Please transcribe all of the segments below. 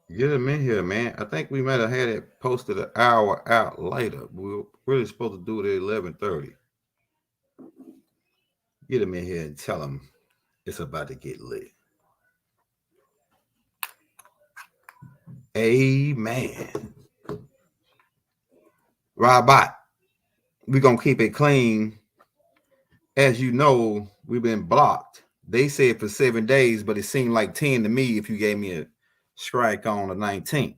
Get him in here, man. I think we might have had it posted an hour out later. We were really supposed to do it at 11:30. Get him in here and tell him it's about to get lit. Amen. Robot, we're gonna keep it clean. As you know, we've been blocked. They said for 7 days, but it seemed like 10 to me if you gave me a strike on the 19th.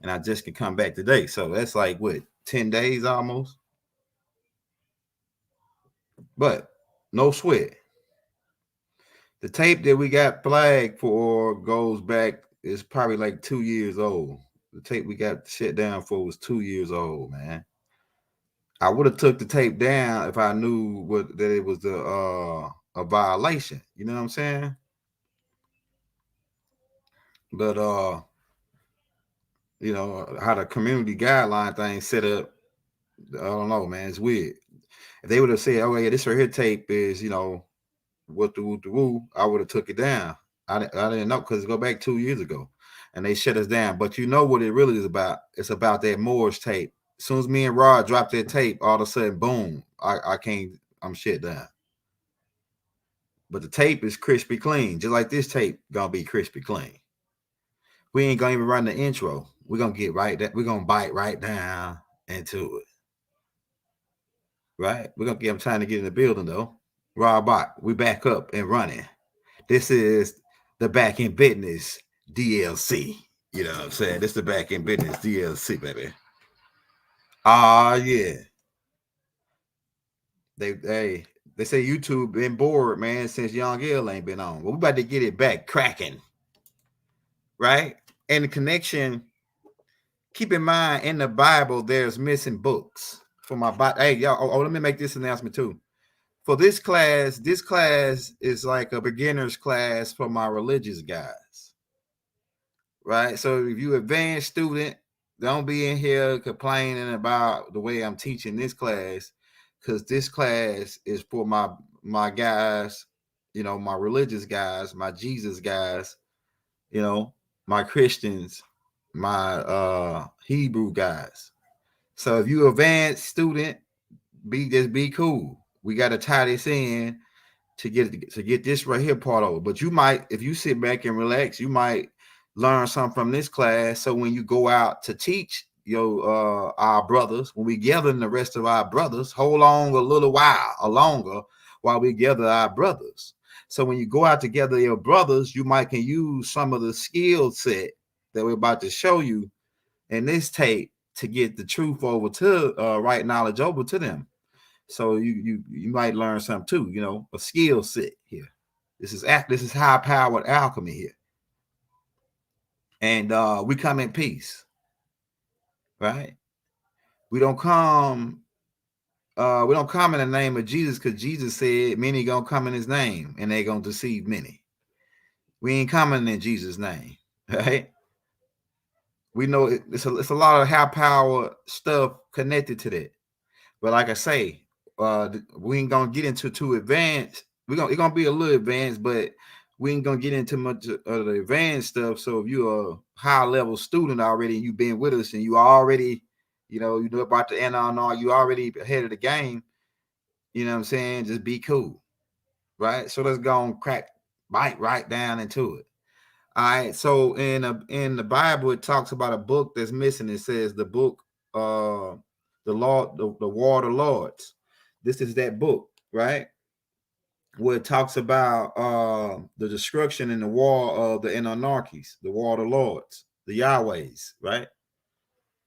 And I just could come back today. So that's like what, 10 days almost? But no sweat. The tape that we got flagged for goes back, is probably like 2 years old. The tape we got shut down for was 2 years old, man. I would have took the tape down if I knew that it was a violation. You know what I'm saying? But how the community guideline thing set up, I don't know, man. It's weird. If they would have said, "Oh yeah, this right here tape is, what the woo," I would have took it down. I didn't know because it go back 2 years ago, and they shut us down. But you know what it really is about? It's about that Moore's tape. As soon as me and Rod dropped that tape, all of a sudden, boom! I can't. I'm shut down. But the tape is crispy clean, just like this tape gonna be crispy clean. We ain't gonna even run the intro. We're gonna get right that we're gonna bite right down into it. Right? We're gonna get I'm trying to get in the building though. Robot, we back up and running. This is the back in business DLC. You know what I'm saying? This is the back in business DLC, baby. Yeah. They say YouTube been bored, man, since Young Ill ain't been on. Well, we about to get it back cracking, right? And the connection. Keep in mind, in the Bible, there's missing books. For my Bible, hey y'all. Let me make this announcement too. For this class is like a beginner's class for my religious guys, right? So if you advanced student, don't be in here complaining about the way I'm teaching this class, because this class is for my guys, my religious guys, my Jesus guys, you know, my Christians, my Hebrew guys. So if you advanced student, be cool. We got to tie this in to get this right here part over. But you might, if you sit back and relax, you might learn something from this class. So when you go out to teach our brothers, when we gather the rest of our brothers, hold on a little while or longer while we gather our brothers. So when you go out to gather your brothers, you might can use some of the skill set that we're about to show you in this tape to get the truth over to right knowledge over to them. So you might learn something too, a skill set here. This is high powered alchemy here. And we come in peace, right? We don't come in the name of Jesus, because Jesus said many gonna come in his name and they gonna deceive many. We ain't coming in Jesus' name, right? We know it's a lot of high power stuff connected to that. But like I say, we ain't gonna get into too advanced. It's gonna be a little advanced, but we ain't gonna get into much of the advanced stuff. So if you're a high level student already and you've been with us and you already, you know about the NR, you already ahead of the game. You know what I'm saying? Just be cool, right? So let's go and bite right down into it. All right. So in the Bible, it talks about a book that's missing. It says the book, the Lord, the War of the Lords. This is that book, right? Where it talks about the destruction and the war of the anarchies, the war of the Lords, the Yahwehs, right?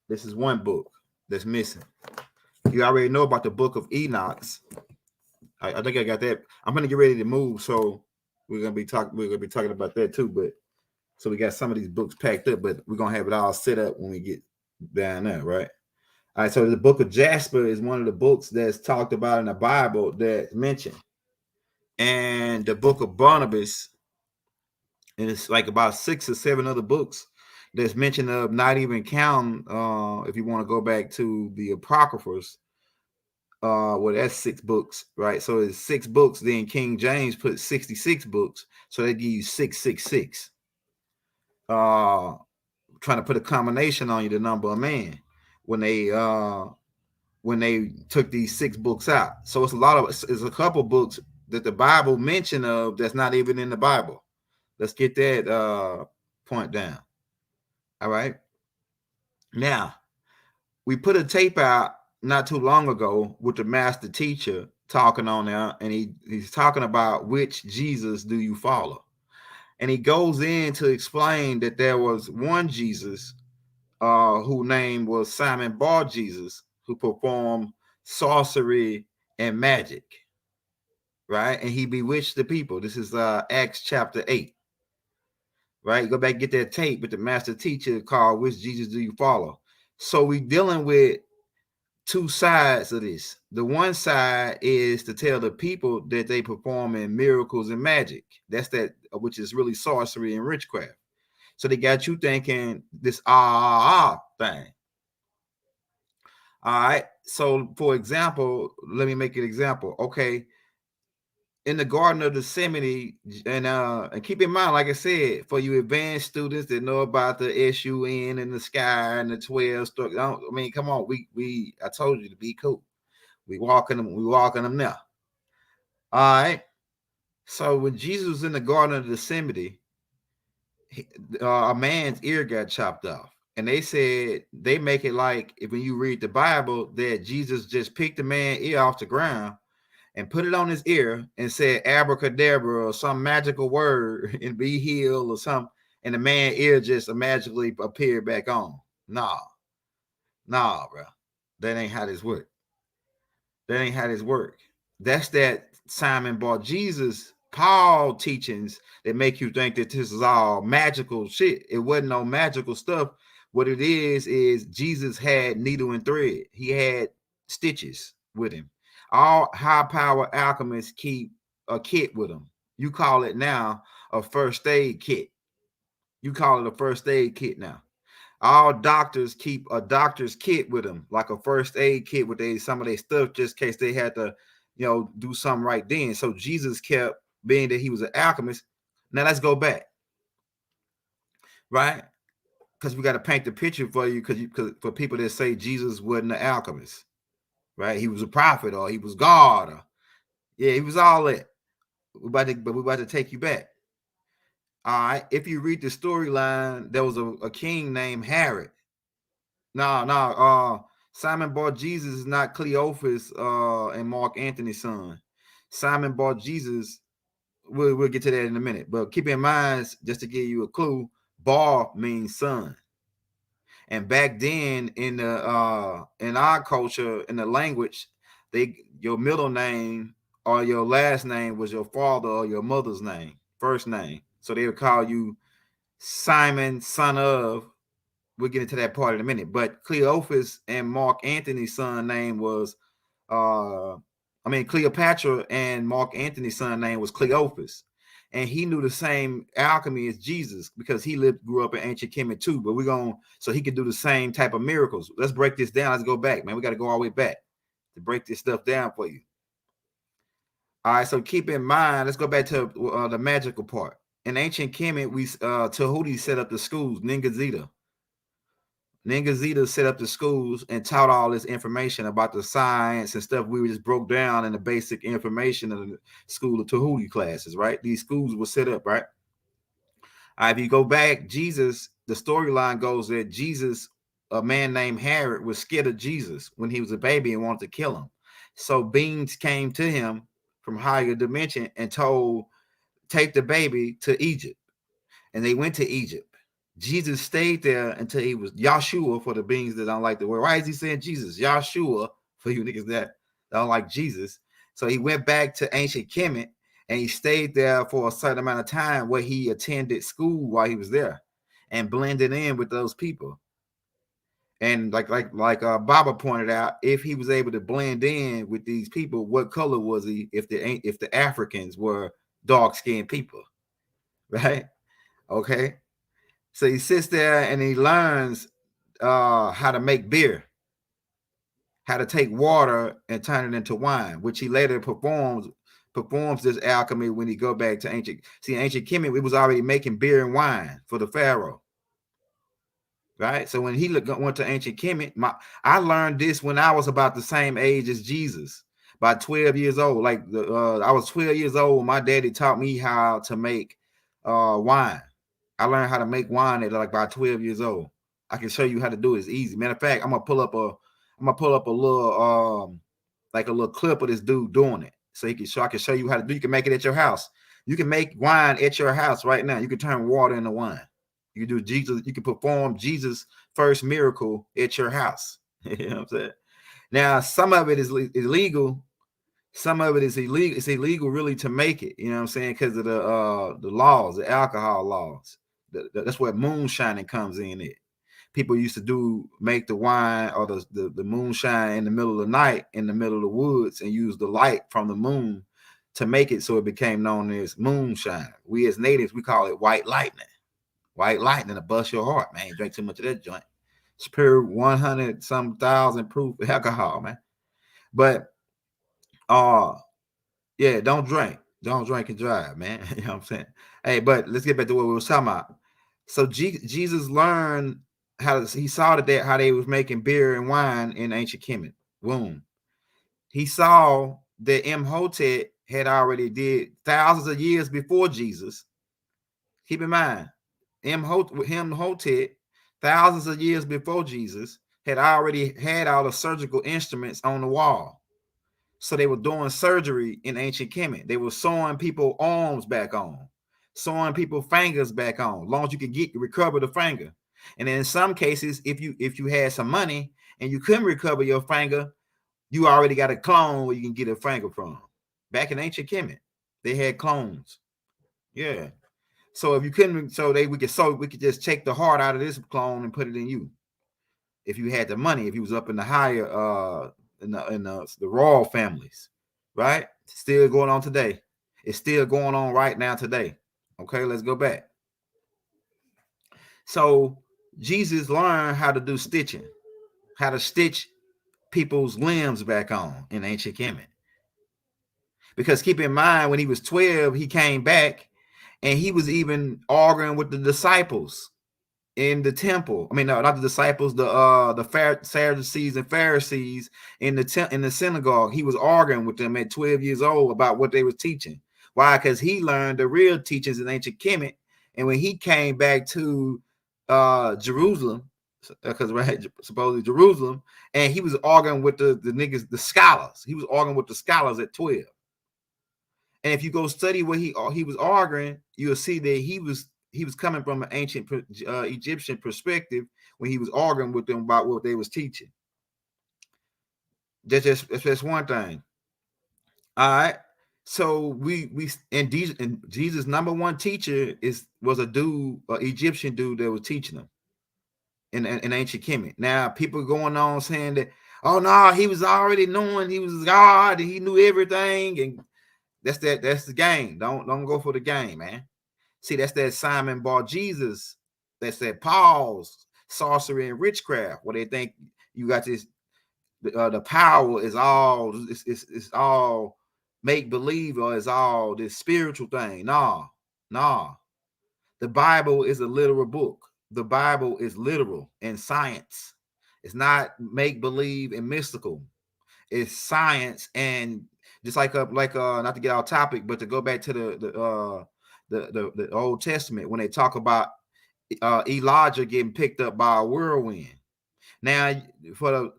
This is one book that's missing. You already know about the book of Enoch's. I think I got that. I'm gonna get ready to move, so we're gonna be talking about that too. But so we got some of these books packed up, but we're gonna have it all set up when we get down there, right? All right. So the book of Jasper is one of the books that's talked about in the Bible that's mentioned, and the book of Barnabas, and it's like about 6 or 7 other books that's mentioned of, not even counting if you want to go back to the Apocryphals. Well, that's 6 books, right? So it's 6 books. Then King James put 66 books, so they give you 666. trying to put a combination on you, the number of man, when they took these 6 books out. So it's a couple books that the Bible mention of that's not even in the Bible. Let's get that point down. All right. Now, we put a tape out not too long ago with the master teacher talking on there, and he's talking about which Jesus do you follow. And he goes in to explain that there was one Jesus whose name was Simon Bar Jesus, who performed sorcery and magic, right? And he bewitched the people. This is Acts chapter 8, right? Go back and get that tape with the master teacher called Which Jesus Do You Follow? So we dealing with 2 sides of this. The one side is to tell the people that they performing miracles and magic. That's that, which is really sorcery and witchcraft. So they got you thinking this thing. All right. So for example, let me make an example. Okay. In the Garden of Gethsemane, and keep in mind, like I said, for you advanced students that know about the SUN and the sky and the 12 story. I mean, come on, I told you to be cool. We walking them now. All right. So when Jesus was in the Garden of Gethsemane, a man's ear got chopped off. And they said they make it like if when you read the Bible that Jesus just picked the man's ear off the ground and put it on his ear and said abracadabra or some magical word and be healed or something, and the man's ear just magically appeared back on. Nah, bro. That ain't how this work. That's that Simon Bar Jesus Paul teachings that make you think that this is all magical shit. It wasn't no magical stuff. What it is Jesus had needle and thread. He had stitches with him. All high power alchemists keep a kit with them. You call it now a first aid kit. Now. All doctors keep a doctor's kit with them, like a first aid kit with some of their stuff, just in case they had to, do something right then. So Jesus kept, being that he was an alchemist. Now let's go back, right? Because we got to paint the picture for you, because for people that say Jesus wasn't an alchemist, right? He was a prophet, or he was God, or yeah, he was all that. But we're about to take you back. All right. If you read the storyline, there was a king named Herod. No. Simon Bar Jesus is not Cleophas and Mark Antony's son. Simon Bar Jesus, we'll get to that in a minute. But keep in mind, just to give you a clue, Bar means son. And back then in our culture, in the language, your middle name or your last name was your father or your mother's name, first name. So they would call you Simon, son of. We'll get into that part in a minute. But Cleophas and Mark Antony's son name was Cleopatra and Mark Antony's son name was Cleophas. And he knew the same alchemy as Jesus because he grew up in ancient Kemet too. But so he could do the same type of miracles. Let's break this down. Let's go back, man. We got to go all the way back to break this stuff down for you. All right, so keep in mind, let's go back to the magical part. In ancient Kemet, Tahuti set up the schools, Ningazita set up the schools and taught all this information about the science and stuff we just broke down in the basic information of the school of Tahuti classes, right? These schools were set up, right? If you go back, Jesus, the storyline goes that Jesus, a man named Herod, was scared of Jesus when he was a baby and wanted to kill him. So beings came to him from higher dimension and told, take the baby to Egypt. And they went to Egypt. Jesus stayed there until he was Yahshua, for the beings that don't like the word. Why is he saying Jesus? Yahshua, for you niggas that don't like Jesus. So he went back to ancient Kemet and he stayed there for a certain amount of time where he attended school while he was there and blended in with those people. And like Baba pointed out, if he was able to blend in with these people, what color was he if the Africans were dark-skinned people, right? Okay. So he sits there and he learns how to make beer, how to take water and turn it into wine, which he later performs this alchemy when he go back to ancient Kemet. It was already making beer and wine for the Pharaoh. right? So when he went to ancient Kemet, I learned this when I was about the same age as Jesus, by 12 years old. Like I was 12 years old. My daddy taught me how to make wine. I learned how to make wine at like by 12 years old. I can show you how to do it. It's easy. Matter of fact, I'm gonna pull up a little like a little clip of this dude doing it, so I can show you how to do. You can make it at your house. You can make wine at your house right now. You can turn water into wine. You can do Jesus. You can perform Jesus' first miracle at your house. You know what I'm saying? Now, some of it is illegal. Some of it is illegal. It's illegal really to make it. You know what I'm saying? Because of the laws, the alcohol laws. That's where moonshining comes in. It people used to make the wine or the moonshine in the middle of the night in the middle of the woods and use the light from the moon to make it, so it became known as moonshine. We as natives, we call it white lightning. White lightning to bust your heart, man. You drink too much of that joint. It's pure 100 some thousand proof alcohol, man. But uh yeah, don't drink. Don't drink and drive, man. You know what I'm saying? Hey, but let's get back to what we were talking about. So Jesus learned he saw that how they was making beer and wine in ancient Kemet. Boom. He saw that Imhotep had already did thousands of years before Jesus. Keep in mind, Imhotep, thousands of years before Jesus, had already had all the surgical instruments on the wall. So they were doing surgery in ancient Kemet. They were sewing people arms back on, sewing people fingers back on, as long as you could recover the finger. And in some cases, if you had some money and you couldn't recover your finger, you already got a clone where you can get a finger from. Back in ancient Kemet, they had clones. Yeah. So if you couldn't, we could just take the heart out of this clone and put it in you. If you had the money, if you was up in the higher in the royal families, right? Still going on today. It's still going on right now today. Okay, let's go back. So Jesus learned how to do stitching, how to stitch people's limbs back on in ancient Kemet. Because keep in mind, when he was 12, he came back and he was even arguing with the disciples in the temple. I mean, no, not the disciples, the Sadducees and Pharisees in the synagogue. He was arguing with them at 12 years old about what they were teaching. Why? Because he learned the real teachings in ancient Kemet. And when he came back to Jerusalem, because right, supposedly Jerusalem, and he was arguing with the niggas, the scholars. He was arguing with the scholars at 12. And if you go study what he was arguing, you'll see that he was coming from an ancient Egyptian perspective when he was arguing with them about what they was teaching. That's just one thing. All right. So Jesus' number one teacher was a Egyptian dude that was teaching them in ancient Kemet. Now people going on saying that, oh no, he was already knowing he was God and he knew everything, and that's the game. Don't go for the game, man. See, that's that Simon Bar Jesus. That's that Paul's sorcery and witchcraft, where they think you got this. The power is all it's all make believe, or it's all this spiritual thing. Nah. The Bible is a literal book. The Bible is literal and science. It's not make believe and mystical. It's science, and just like not to get off topic, but to go back to the Old Testament when they talk about Elijah getting picked up by a whirlwind. Now, for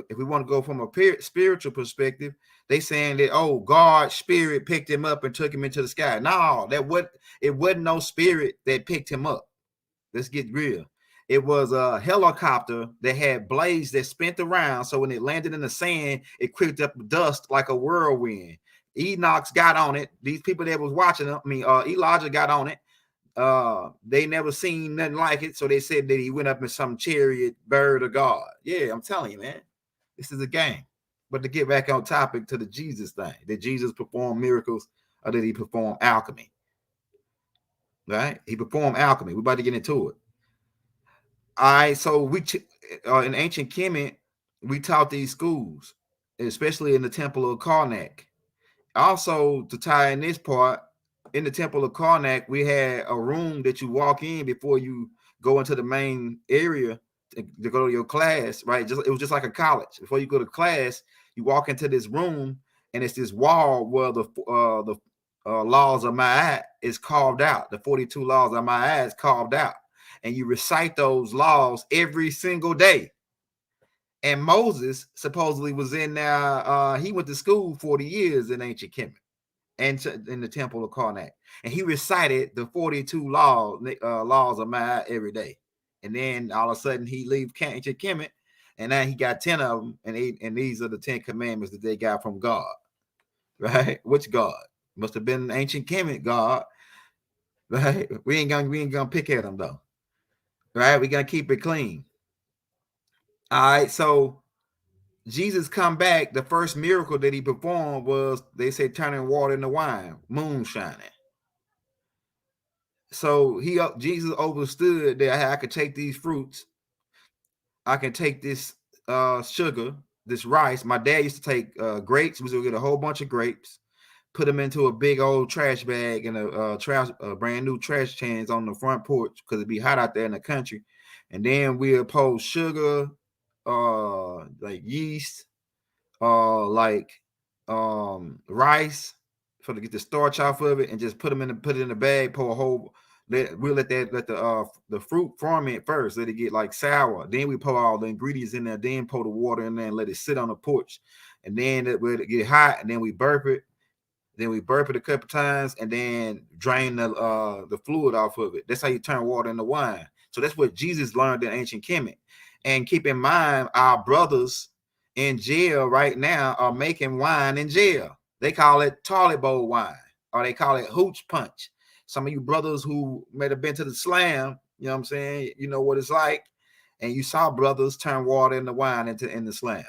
if we want to go from a spiritual perspective, they saying that, oh, God's spirit picked him up and took him into the sky. No, it wasn't no spirit that picked him up. Let's get real. It was a helicopter that had blades that spent around, so when it landed in the sand, it kicked up dust like a whirlwind. Enoch got on it. These people that was watching him, Elijah got on it. They never seen nothing like it, so they said that he went up in some chariot bird of God. Yeah, I'm telling you, man, this is a game. But to get back on topic to the Jesus thing, did Jesus perform miracles or did he perform alchemy? Right? He performed alchemy. We're about to get into it. All right, so in ancient Kemet, we taught these schools, especially in the Temple of Karnak. Also, to tie in this part, in the temple of Karnak, we had a room that you walk in before you go into the main area to go to your class, right? It was just like a college. Before you go to class, you walk into this room, and it's this wall where the laws of Ma'at is carved out. The 42 laws of Ma'at is carved out, and you recite those laws every single day. And Moses supposedly was in there. He went to school 40 years in ancient Kemet and in the temple of Karnak, and he recited the 42 laws of Ma'at every day. And then all of a sudden he leaves ancient Kemet, and now he got 10 of them, and these are the 10 commandments that they got from God, right? Which God? Must have been ancient Kemet God, right? We ain't gonna pick at them though, right? We gotta keep it clean. All right, so Jesus come back. The first miracle that he performed was, they say, turning water into wine, moon shining. So Jesus understood that I could take these fruits, I can take this sugar, this rice. My dad used to take grapes. We would get a whole bunch of grapes, put them into a big old trash bag and a brand new trash cans on the front porch because it'd be hot out there in the country. And then we'd pour sugar, like yeast, like rice to get the starch off of it, and just put it in the bag. Pour a whole. We'll let the fruit ferment first. Let it get like sour. Then we pour all the ingredients in there. Then pour the water in there and let it sit on the porch. And then it will get hot. And then we burp it. Then we burp it a couple times, and then drain the fluid off of it. That's how you turn water into wine. So that's what Jesus learned in ancient Kemet. And keep in mind, our brothers in jail right now are making wine in jail. They call it toilet bowl wine, or they call it hooch punch. Some of you brothers who may have been to the slam, you know what I'm saying, you know what it's like. And you saw brothers turn water into wine in the slam.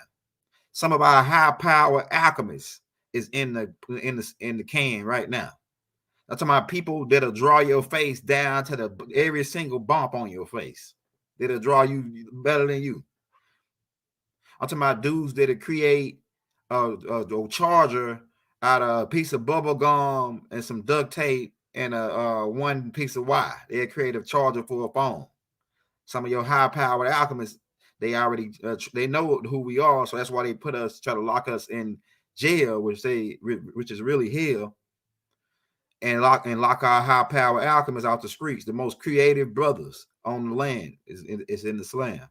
Some of our high power alchemists is in the can right now. I'm talking about people that'll draw your face down to every single bump on your face. That'll draw you better than you. I'm talking about dudes that'll create a charger out of a piece of bubble gum and some duct tape and a one piece of wire. They'll create a charger for a phone. Some of your high-powered alchemists, they already they know who we are, so that's why they try to lock us in jail, which is really hell, and lock our high-powered alchemists out the streets. The most creative brothers on the land is in the slam.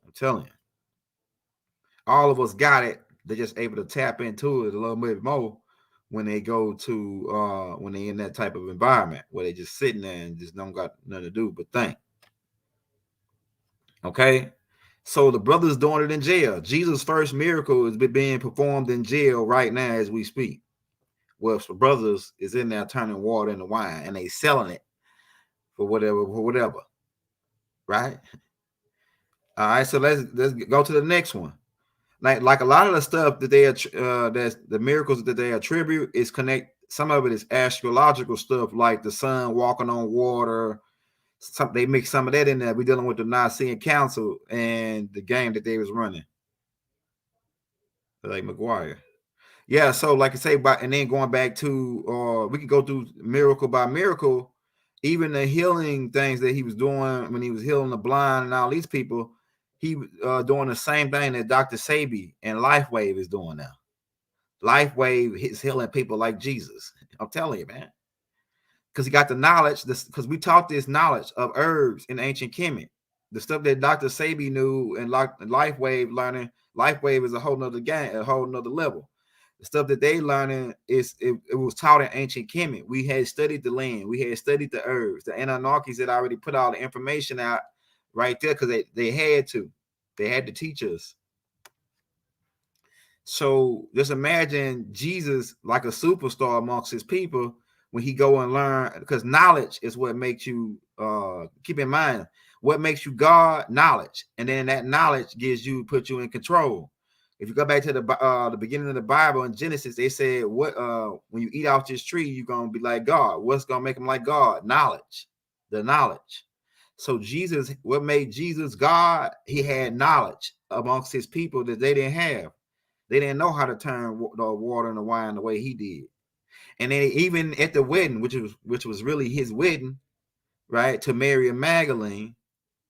I'm telling you, all of us got it. They're just able to tap into it a little bit more when they go to when they in that type of environment where they just sitting there and just don't got nothing to do but think. Okay, so the brothers doing it in jail. Jesus' first miracle is being performed in jail right now as we speak. Well, the brothers is in there turning water into wine, and they selling it for whatever. Right? All right, so let's go to the next one. Like a lot of the stuff that that's the miracles that they attribute is connect. Some of it is astrological stuff, like the sun walking on water. They mix some of that in there. We're dealing with the Nicene Council and the game that they was running, like McGuire. Yeah, so like I say, and then going back to, we could go through miracle by miracle, even the healing things that he was doing when he was healing the blind and all these people. He doing the same thing that Dr. Sabi and LifeWave is doing now. LifeWave is healing people like Jesus. I'm telling you, man. Because he got the knowledge, because we taught this knowledge of herbs in ancient Kemet. The stuff that Dr. Sabi knew and LifeWave learning, LifeWave is a whole nother game, a whole nother level. The stuff that they learning it was taught in ancient Kemet. We had studied the land, we had studied the herbs. The Anunnakis had already put all the information out right there because they had to teach us. So just imagine Jesus like a superstar amongst his people when he go and learn, because knowledge is what makes you keep in mind what makes you God. Knowledge, and then that knowledge puts you in control. If you go back to the beginning of the Bible in Genesis, they said when you eat off this tree, you're gonna be like God. What's gonna make him like God? Knowledge, the knowledge. So Jesus, what made Jesus God? He had knowledge amongst his people that they didn't have. They didn't know how to turn the water into wine the way he did. And then even at the wedding, which was really his wedding, right, to Mary and Magdalene,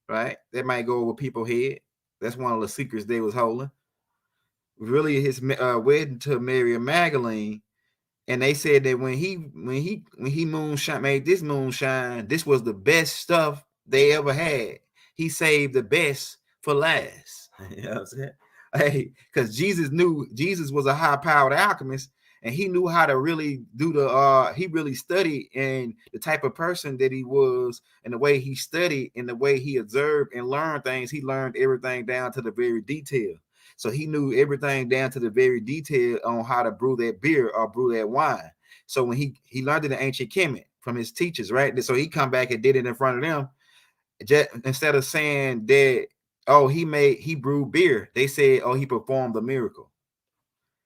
right? That might go over people's head. That's one of the secrets they was holding. Really, his wedding to Mary and Magdalene, and they said that when he moonshine made this moonshine, this was the best stuff they ever had. He saved the best for last. You know what I'm saying? Hey, because Jesus was a high-powered alchemist, and he knew how to really do he really studied, and the type of person that he was, and the way he studied, and the way he observed and learned things, he learned everything down to the very detail. So he knew everything down to the very detail on how to brew that beer or brew that wine. So when he learned it in ancient Kemet from his teachers, right? So he come back and did it in front of them. Just, instead of saying that, oh, he brewed beer, they said, oh, he performed the miracle.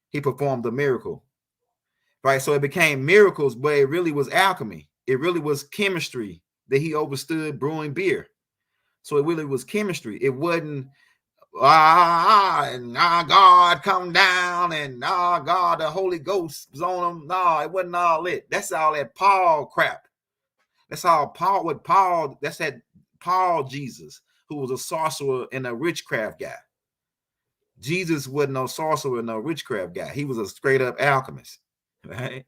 He performed the miracle, right? So it became miracles, but it really was alchemy. It really was chemistry that he understood brewing beer. So it really was chemistry. It wasn't and God come down, and God, the Holy Ghost was on him. No, it wasn't all it. That's all that Paul crap. That's all Paul. That's that Paul Jesus, who was a sorcerer and a witchcraft guy. Jesus wasn't no sorcerer and no witchcraft guy. He was a straight up alchemist, right?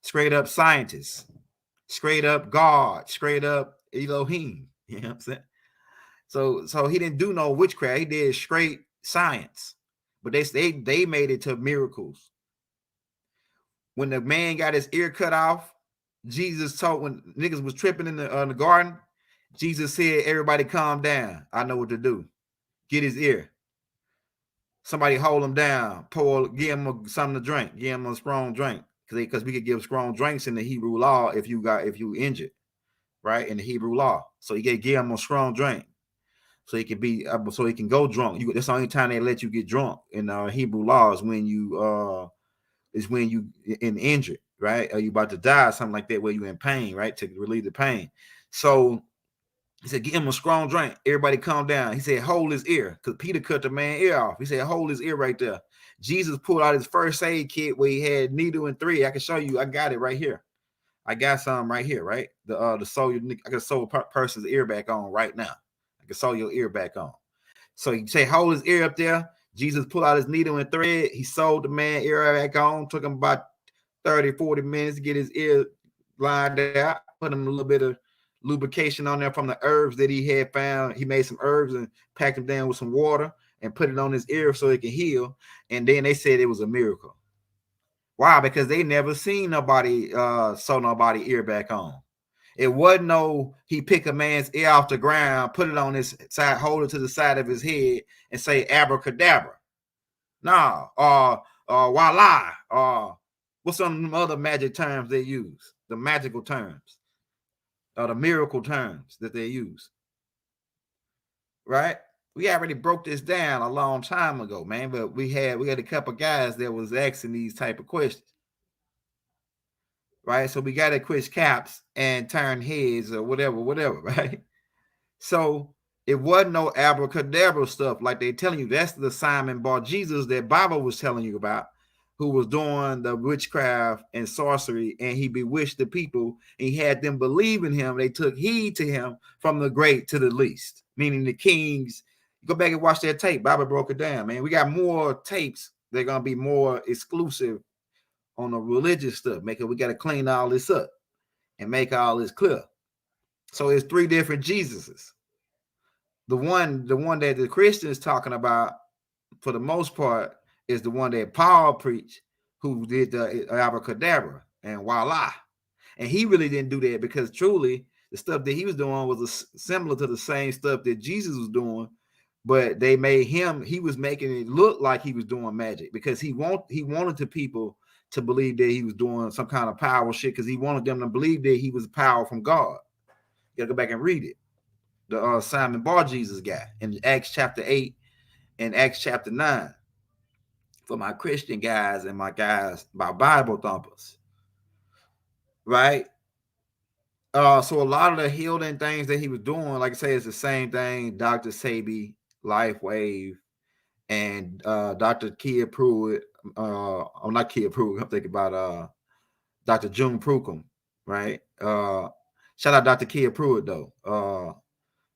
Straight up scientist, straight up God, straight up Elohim. You know what I'm saying? So he didn't do no witchcraft. He did straight science. But they made it to miracles. When the man got his ear cut off, Jesus told, when niggas was tripping in the garden, Jesus said, everybody calm down. I know what to do. Get his ear. Somebody hold him down. Give him something to drink. Give him a strong drink. Because we could give strong drinks in the Hebrew law if you injured, right? In the Hebrew law. So you could give him a strong drink. So he can go drunk. That's the only time they let you get drunk in Hebrew law is when you in injured, right? Or you about to die, something like that, where you in pain, right? To relieve the pain. So he said, give him a strong drink. Everybody calm down. He said, hold his ear, because Peter cut the man's ear off. He said, hold his ear right there. Jesus pulled out his first aid kit where he had needle and thread. I can show you. I got it right here. I got some right here, right? The sew I can sew a person's ear back on right now. I can sew your ear back on. So you say, hold his ear up there. Jesus pulled out his needle and thread. He sewed the man ear back on. Took him about 30, 40 minutes to get his ear lined out. Put him a little bit of lubrication on there from the herbs that he had found. He made some herbs and packed them down with some water and put it on his ear so it can heal. And then they said it was a miracle. Why? Because they never seen nobody sew nobody ear back on. It wasn't no he pick a man's ear off the ground, put it on his side, hold it to the side of his head, and say abracadabra. No, voila, what's some of them other magic terms they use? The magical terms, or the miracle terms that they use. Right? We already broke this down a long time ago, man. But we had a couple guys that was asking these type of questions. Right? So we got to quiz caps and turn heads or whatever, right? So it wasn't no abracadabra stuff like they telling you. That's the Simon Bar Jesus that Bible was telling you about, who was doing the witchcraft and sorcery, and he bewitched the people, and he had them believe in him. They took heed to him from the great to the least, meaning the kings. Go back and watch that tape. Bible broke it down, man. We got more tapes. They're going to be more exclusive on the religious stuff. We got to clean all this up and make all this clear. So it's three different Jesuses. The one that the Christians talking about, for the most part, is the one that Paul preached, who did the abracadabra and voila. And he really didn't do that because truly the stuff that he was doing was similar to the same stuff that Jesus was doing, but they made him, he was making it look like he was doing magic because he wanted the people to believe that he was doing some kind of power shit because he wanted them to believe that he was power from God. You gotta go back and read it. The Simon Bar Jesus guy in Acts chapter 8 and Acts chapter 9 for my Christian guys and my Bible thumpers. Right? So a lot of the healing things that he was doing, like I say, is the same thing Dr. Sabi, Life Wave, and Dr. Kia Pruitt. I'm not Kia Pruitt. I'm thinking about Dr. June Pruitt, right? Shout out Dr. Kia Pruitt though.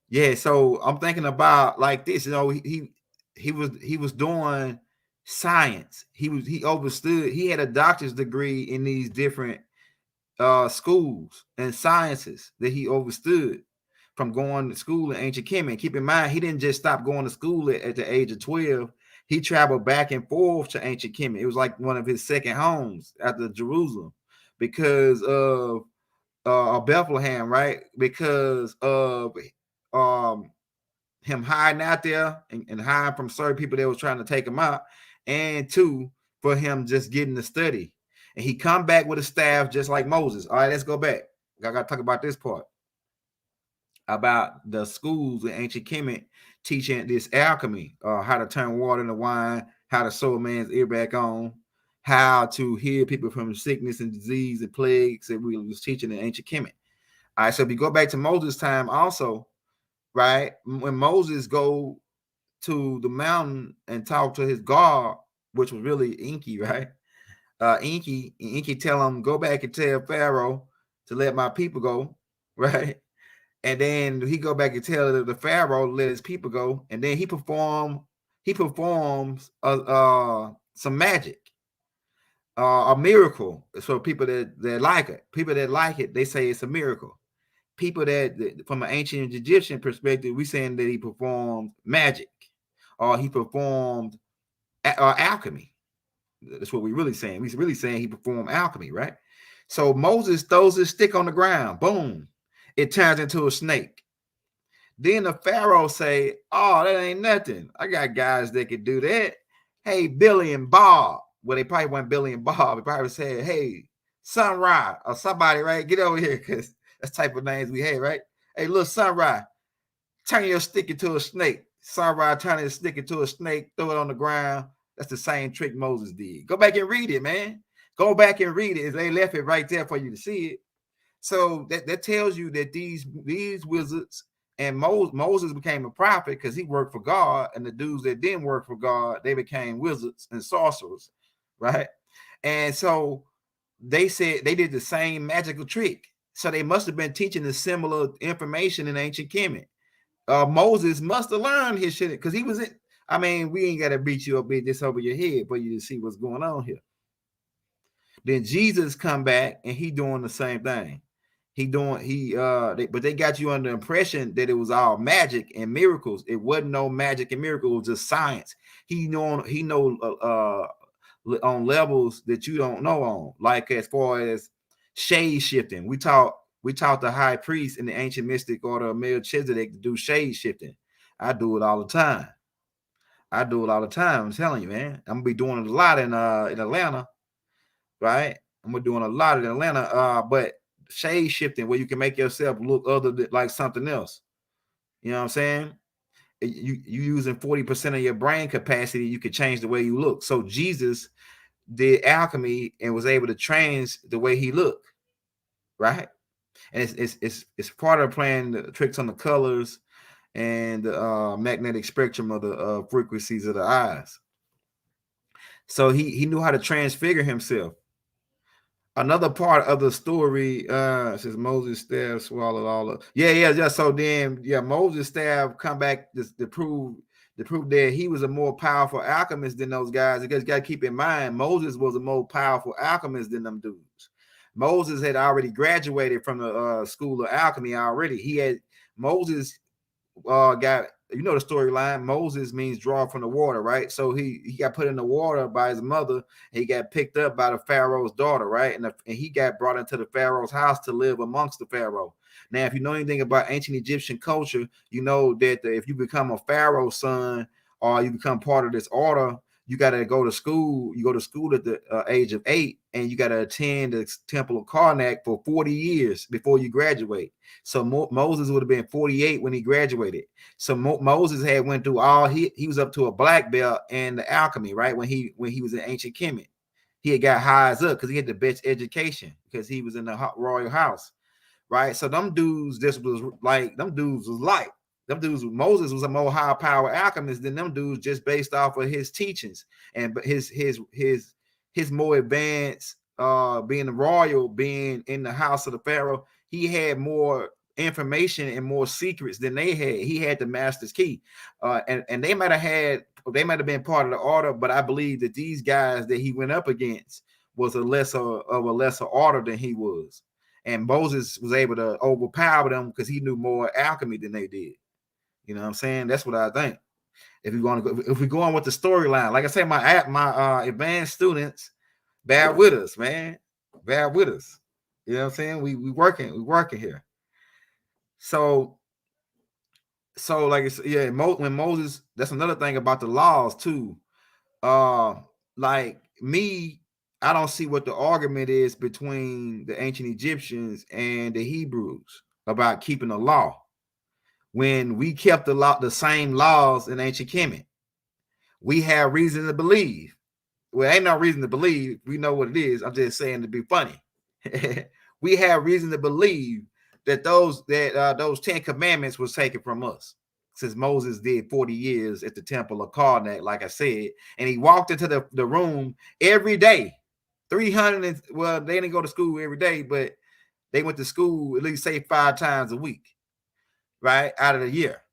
Yeah, so I'm thinking about like this, he was doing science. He understood. He had a doctor's degree in these different schools and sciences that he understood from going to school in ancient Kemet. Keep in mind, he didn't just stop going to school at the age of 12. He traveled back and forth to ancient Kemet. It was like one of his second homes after Jerusalem because of Bethlehem, right? Because of um him hiding out there and hiding from certain people that was trying to take him out, and two, for him just getting to study. And he come back with a staff just like Moses. All right, let's go back. I got to talk about this part about the schools in ancient Kemet teaching this alchemy, how to turn water into wine, how to sew a man's ear back on, how to heal people from sickness and disease and plagues that we was teaching in ancient Kemet. All right, so if you go back to Moses' time also, right, when Moses go to the mountain and talk to his God, which was really Inky, right? Inky tell him, go back and tell Pharaoh to let my people go, right? And then he go back and tell the Pharaoh to let his people go, and then he performs some magic, a miracle. So people that like it, they say it's a miracle. People that from an ancient Egyptian perspective, we saying that he performed magic, or he performed alchemy. That's what we're really saying. We're really saying he performed alchemy, right? So Moses throws his stick on the ground. Boom. It turns into a snake. Then the Pharaoh say, oh, that ain't nothing. I got guys that could do that. Hey, Billy and Bob. Well, they probably weren't Billy and Bob. They probably said, hey, Sunrise or somebody, right? Get over here, because that's type of names we had, right? Hey, little Sunrise, turn your stick into a snake. Sunrise turn his stick into a snake, throw it on the ground. That's the same trick Moses did. Go back and read it, man. Go back and read it. They left it right there for you to see it. So that tells you that these wizards and Moses became a prophet because he worked for God, and the dudes that didn't work for God, they became wizards and sorcerers, right? And so they said they did the same magical trick. So they must have been teaching the similar information in ancient Kemet. Moses must have learned his shit because he was in. I mean, we ain't got to beat you up, beat this over your head for you to see what's going on here. Then Jesus come back and he doing the same thing. But they got you under the impression that it was all magic and miracles. It wasn't no magic and miracles, it was just science. He know on levels that you don't know on, like as far as shade shifting. We taught the high priest in the ancient mystic order of Melchizedek to do shade shifting. I do it all the time. I'm telling you, man. I'm gonna be doing it a lot in Atlanta, right? I'm gonna doing a lot in Atlanta. But shade shifting, where you can make yourself look other than like something else. You know what I'm saying? You using 40% of your brain capacity, you could change the way you look. So Jesus did alchemy and was able to change the way he looked, right? And it's part of playing the tricks on the colors and the magnetic spectrum of the frequencies of the eyes. So he knew how to transfigure himself. Another part of the story says Moses' staff swallowed all of yeah. So then Moses' staff come back to prove that he was a more powerful alchemist than those guys. Because you got to keep in mind, Moses was a more powerful alchemist than them dudes. Moses had already graduated from the school of alchemy already. Moses got, you know, the storyline. Moses means draw from the water, right? So he got put in the water by his mother. He got picked up by the Pharaoh's daughter, right? And he got brought into the Pharaoh's house to live amongst the Pharaoh. Now, if you know anything about ancient Egyptian culture, you know that if you become a Pharaoh's son or you become part of this order, you got to go to school. You go to school at the age of 8, and you got to attend the temple of Karnak for 40 years before you graduate. So Moses would have been 48 when he graduated. So Moses had went through all, he was up to a black belt in the alchemy, right? When he was in ancient Kemet, he had got highs up because he had the best education because he was in the royal house, right? So them dudes, Moses was a more high power alchemist than them dudes just based off of his teachings and his more advanced being royal, being in the house of the Pharaoh, he had more information and more secrets than they had. He had the master's key, and they might have been part of the order, but I believe that these guys that he went up against was a lesser order than he was, and Moses was able to overpower them because he knew more alchemy than they did. You know what I'm saying? That's what I think. If we go on with the storyline, like I say, my advanced students, bear with us, man. Bear with us. You know what I'm saying? We working here. So like it's, yeah, when Moses, that's another thing about the laws too. Like me, I don't see what the argument is between the ancient Egyptians and the Hebrews about keeping the law when we kept the same laws in ancient Kemet. We have reason to believe. Well, ain't no reason to believe. We know what it is. I'm just saying to be funny. We have reason to believe that those 10 commandments was taken from us, since Moses did 40 years at the temple of Karnak, like I said, and he walked into the room every day. 300 well, they didn't go to school every day, but they went to school at least say 5 times a week, right, out of the year.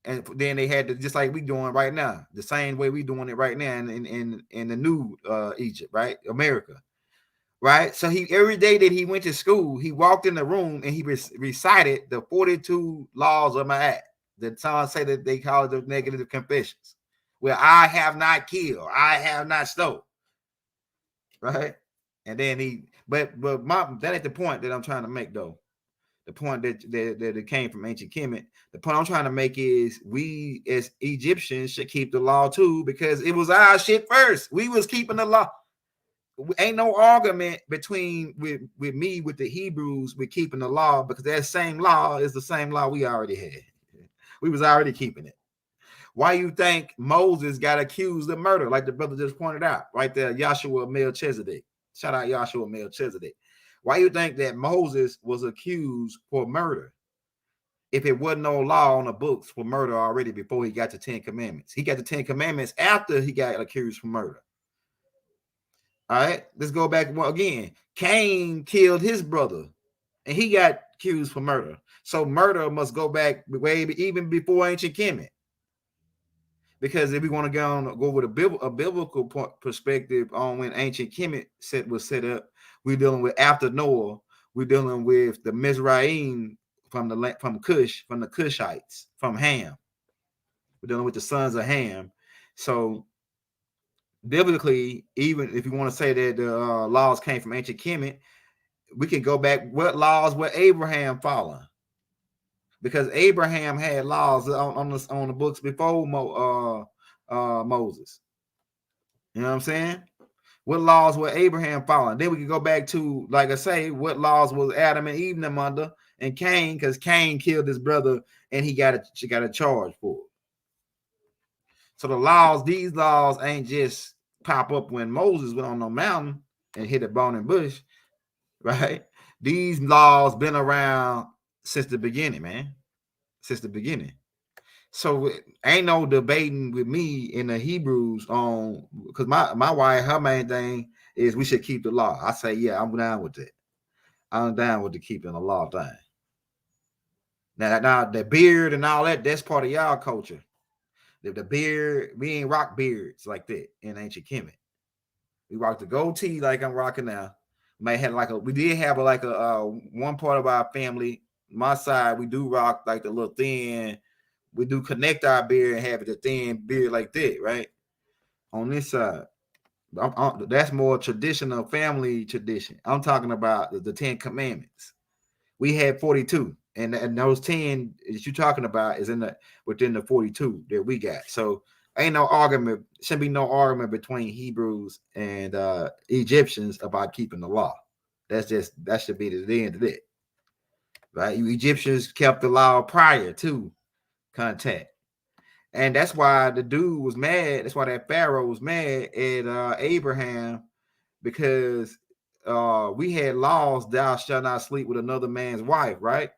And then they had to, just like we doing right now, the same way we doing it right now in the new Egypt, right, America, right. So he, every day that he went to school, he walked in the room and he recited the 42 laws of Ma'at. The song say that they call it the negative confessions, where I have not killed, I have not stole, right. And then but that ain't the point that I'm trying to make though. The point that it came from ancient Kemet. The point I'm trying to make is we as Egyptians should keep the law too, because it was our shit first. We was keeping the law. Ain't no argument between with me with the Hebrews with keeping the law, because that same law is the same law we already had. We was already keeping it. Why you think Moses got accused of murder, like the brother just pointed out right there, Joshua Melchizedek. Shout out Joshua Melchizedek. Why you think that Moses was accused for murder if it wasn't no law on the books for murder already before he got the 10 commandments? He got the 10 commandments after he got accused for murder. All right, let's go back again. Cain killed his brother and he got accused for murder. So murder must go back way even before ancient Kemet. Because if we want to go with a biblical perspective on when ancient Kemet was set up, we're dealing with after Noah. We're dealing with the Mizraim from Cush, from the Cushites, from Ham. We're dealing with the sons of Ham. So biblically, even if you want to say that the laws came from ancient Kemet, we can go back. What laws were Abraham following? Because Abraham had laws on the books before Moses. You know what I'm saying? What laws were Abraham following? Then we can go back to, like I say, what laws was Adam and Eve them under, and Cain, because Cain killed his brother and he got a charge for it. So these laws ain't just pop up when Moses went on the mountain and hit a burning bush, right? These laws been around since the beginning, man. Since the beginning. So ain't no debating with me in the Hebrews on, because my wife, her main thing is we should keep the law. I say, yeah, I'm down with it. I'm down with the keeping the law thing. Now the beard and all that, that's part of y'all culture. The beard, we ain't rock beards like that in ancient Kemet. We rock the goatee like I'm rocking now. We did have one part of our family, my side, we do rock like the little thin. We do connect our beard and have it a thin beard like that, right? On this side. That's more traditional family tradition. I'm talking about the 10 commandments. We had 42, and those 10 that you're talking about is within the 42 that we got. So ain't no argument, shouldn't be no argument between Hebrews and Egyptians about keeping the law. That should be the end of it. Right? You Egyptians kept the law prior to contact. And that's why the dude was mad. That's why that Pharaoh was mad at Abraham, because we had laws, thou shalt not sleep with another man's wife, right?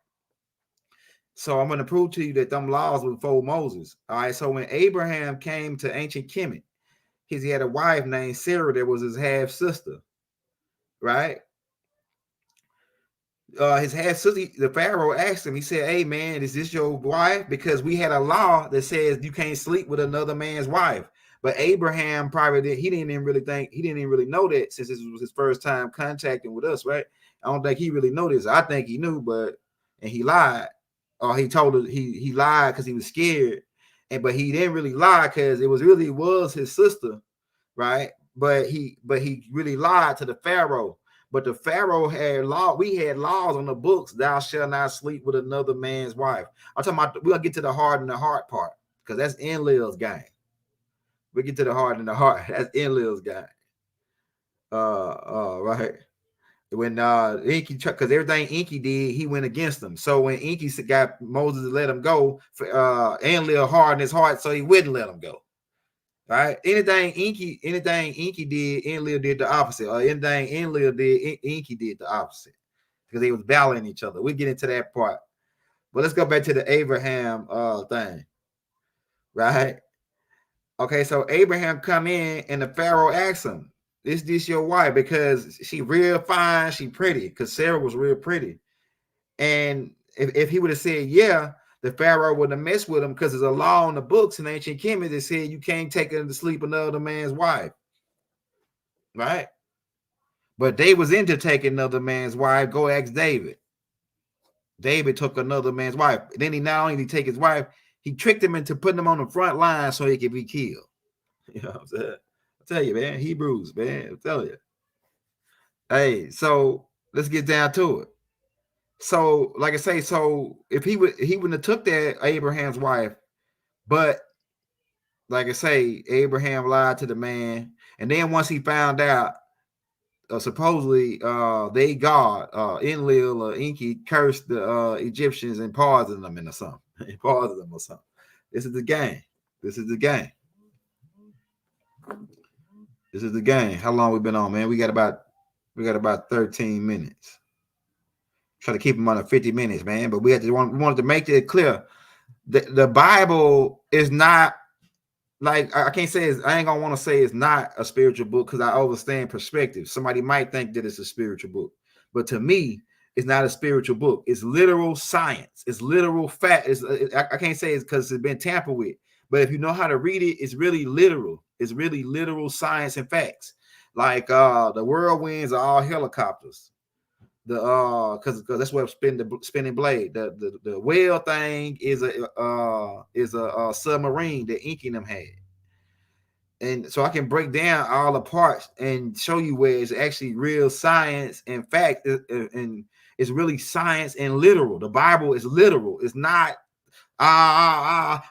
So I'm going to prove to you that them laws were before Moses. All right. So when Abraham came to ancient Kemet, he had a wife named Sarah that was his half sister. right? His half sister, the Pharaoh asked him, he said, "Hey man, is this your wife?" Because we had a law that says you can't sleep with another man's wife. But Abraham probably he didn't even really know that, since this was his first time contacting with us, right? I don't think he really noticed. I think he knew, and he lied. Or he told her he lied because he was scared. But he didn't really lie because it was his sister, right? But he really lied to the Pharaoh. But the Pharaoh had law. We had laws on the books. Thou shalt not sleep with another man's wife. I'm talking about. We're gonna get to the heart and the heart part, because that's Enlil's game. We get to the heart and the heart. That's Enlil's game. Right. When Inky, because everything Inky did, he went against them. So when Inky got Moses to let him go, Enlil hardened his heart, so he wouldn't let him go. Right? Anything Inky did, Enlil did the opposite. Or anything Enlil did, Inky did the opposite, because they was battling each other. We get into that part, but let's go back to the Abraham thing, right? Okay, so Abraham come in and the Pharaoh asks him, "Is this your wife?" Because she real fine, she pretty. Because Sarah was real pretty, and if he would have said yeah, the Pharaoh wouldn't have messed with him, because there's a law in the books in ancient Kemet that said you can't take her to sleep another man's wife, right? But they was into taking another man's wife. Go ask David. David took another man's wife. Then he not only take his wife, he tricked him into putting him on the front line so he could be killed. You know what I'm saying? I tell you, man, Hebrews, man, I tell you. Hey, so let's get down to it. So, like I say, so if he wouldn't have took that Abraham's wife, but like I say, Abraham lied to the man, and then once he found out, supposedly they God Enlil or Inky cursed the Egyptians and poisoned them or something. Poisoned them or something. This is the game. This is the game. This is the game. How long we been on, man? We got about 13 minutes. Try to keep them under 50 minutes, man. But we wanted to make it clear. The Bible is not, like, I can't say I ain't gonna want to say it's not a spiritual book, because I understand perspective. Somebody might think that it's a spiritual book, but to me, it's not a spiritual book. It's literal science. It's literal fact. I can't say it's because it's been tampered with, but if you know how to read it, it's really literal. It's really literal science and facts. Like the whirlwinds are all helicopters. The because that's what spinning blade. The whale thing is a submarine that Inky them had. And so I can break down all the parts and show you where it's actually real science and fact, and it's really science and literal. The Bible is literal. It's not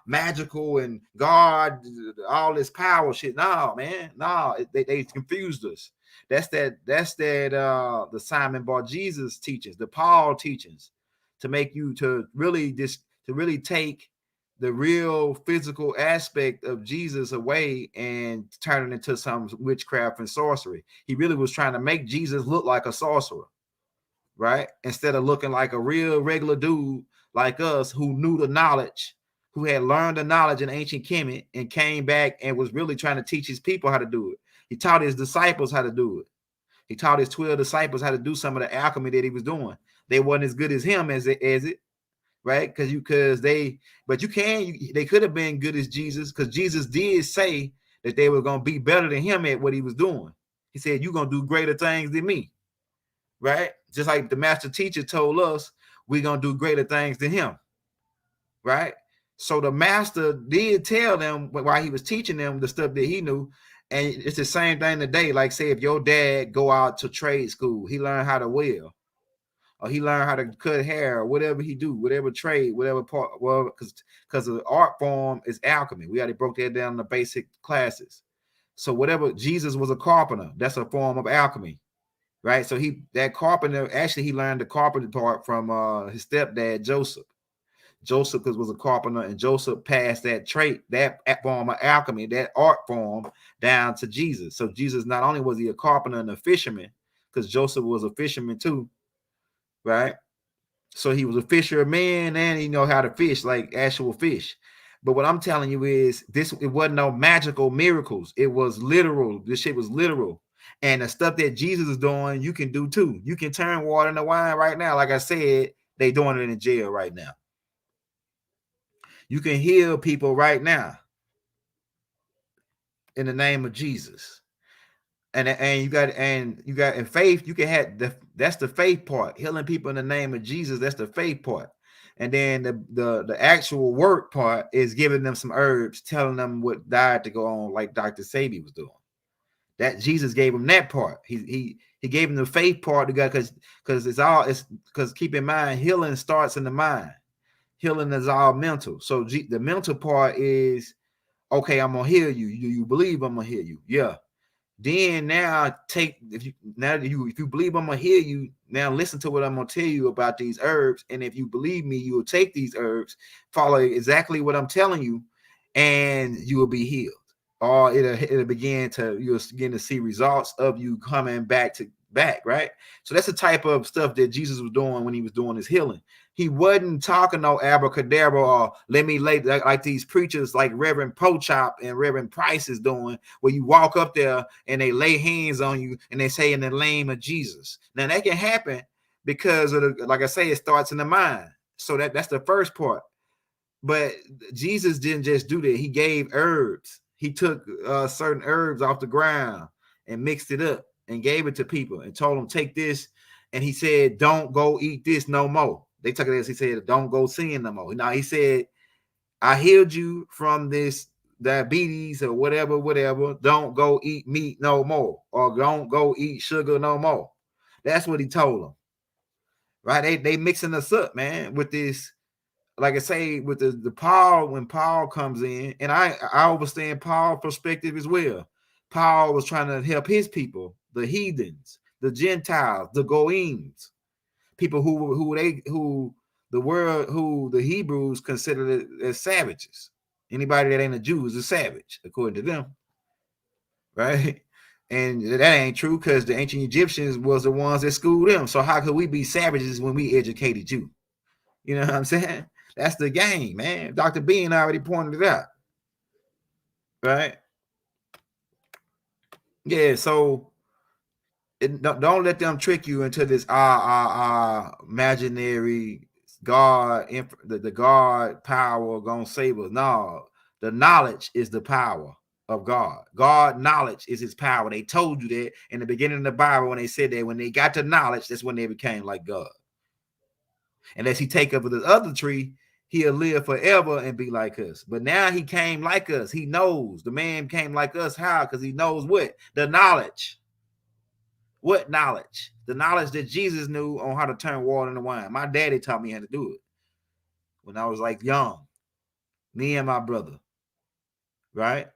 magical and God, all this power shit. No, man, no, they confused us. That's the Simon Bar Jesus teachings, the Paul teachings, to make you to really take the real physical aspect of Jesus away and turn it into some witchcraft and sorcery. He really was trying to make Jesus look like a sorcerer, right? Instead of looking like a real regular dude like us, who knew the knowledge, who had learned the knowledge in ancient Kemet and came back and was really trying to teach his people how to do it. He taught his disciples how to do it. He taught his 12 disciples how to do some of the alchemy that he was doing. They wasn't as good as him as it, right? They could have been good as Jesus, because Jesus did say that they were going to be better than him at what he was doing. He said, "You're going to do greater things than me," right? Just like the master teacher told us, we're going to do greater things than him, right? So the master did tell them while he was teaching them the stuff that he knew. And it's the same thing today. Like, say, if your dad go out to trade school, he learned how to weld, or he learned how to cut hair, or whatever he do, whatever trade, whatever part. Well, because the art form is alchemy. We already broke that down in the basic classes. So whatever, Jesus was a carpenter. That's a form of alchemy, right? So that carpenter, actually, he learned the carpenter part from his stepdad, Joseph. Joseph was a carpenter, and Joseph passed that trait, that form of alchemy, that art form, down to Jesus. So Jesus, not only was he a carpenter and a fisherman, because Joseph was a fisherman too, right? So he was a fisherman, and he know how to fish, like actual fish. But what I'm telling you is, it wasn't no magical miracles. It was literal. This shit was literal. And the stuff that Jesus is doing, you can do too. You can turn water into wine right now. Like I said, they doing it in jail right now. You can heal people right now in the name of Jesus. And you got in faith, you can have that's the faith part. Healing people in the name of Jesus, that's the faith part. And then the actual work part is giving them some herbs, telling them what diet to go on, like Dr. Sabi was doing. That Jesus gave him that part. He gave him the faith part to God, because it's because keep in mind, healing starts in the mind. Healing is all mental. So the mental part is, okay, I'm gonna heal you. Do you believe I'm gonna heal you? Yeah. Then now if you believe I'm gonna heal you, now listen to what I'm gonna tell you about these herbs. And if you believe me, you will take these herbs, follow exactly what I'm telling you, and you will be healed. Or you'll begin to see results of you coming back, right? So that's the type of stuff that Jesus was doing when he was doing his healing. He wasn't talking no abracadabra or let me lay like these preachers like Reverend Pochop and Reverend Price is doing, where you walk up there and they lay hands on you and they say in the name of Jesus. Now that can happen because of like I say, it starts in the mind. So that's the first part. But Jesus didn't just do that. He gave herbs. He took certain herbs off the ground and mixed it up and gave it to people and told them, take this. And he said, don't go eat this no more. They took it as he said, don't go sin no more. Now he said, I healed you from this diabetes or whatever. Don't go eat meat no more, or don't go eat sugar no more. That's what he told them. Right? They mixing us up, man, with this. Like I say, with the Paul, when Paul comes in, and I understand Paul's perspective as well. Paul was trying to help his people, the heathens, the Gentiles, the Goims, people who the Hebrews considered as savages. Anybody that ain't a Jew is a savage, according to them, right? And that ain't true, because the ancient Egyptians was the ones that schooled them. So how could we be savages when we educated you? You know what I'm saying? That's the game, man. Dr. Bean already pointed it out, right? Yeah, so don't let them trick you into this imaginary God, the God power gonna save us. No, the knowledge is the power of God. God knowledge is his power. They told you that in the beginning of the Bible when they said that when they got to knowledge, that's when they became like God. Unless he take up with the other tree, he'll live forever and be like us. But now he came like us. He knows. The man came like us. How? Because he knows what? The knowledge. What knowledge? The knowledge that Jesus knew on how to turn water into wine. My daddy taught me how to do it when I was like young. Me and my brother. Right?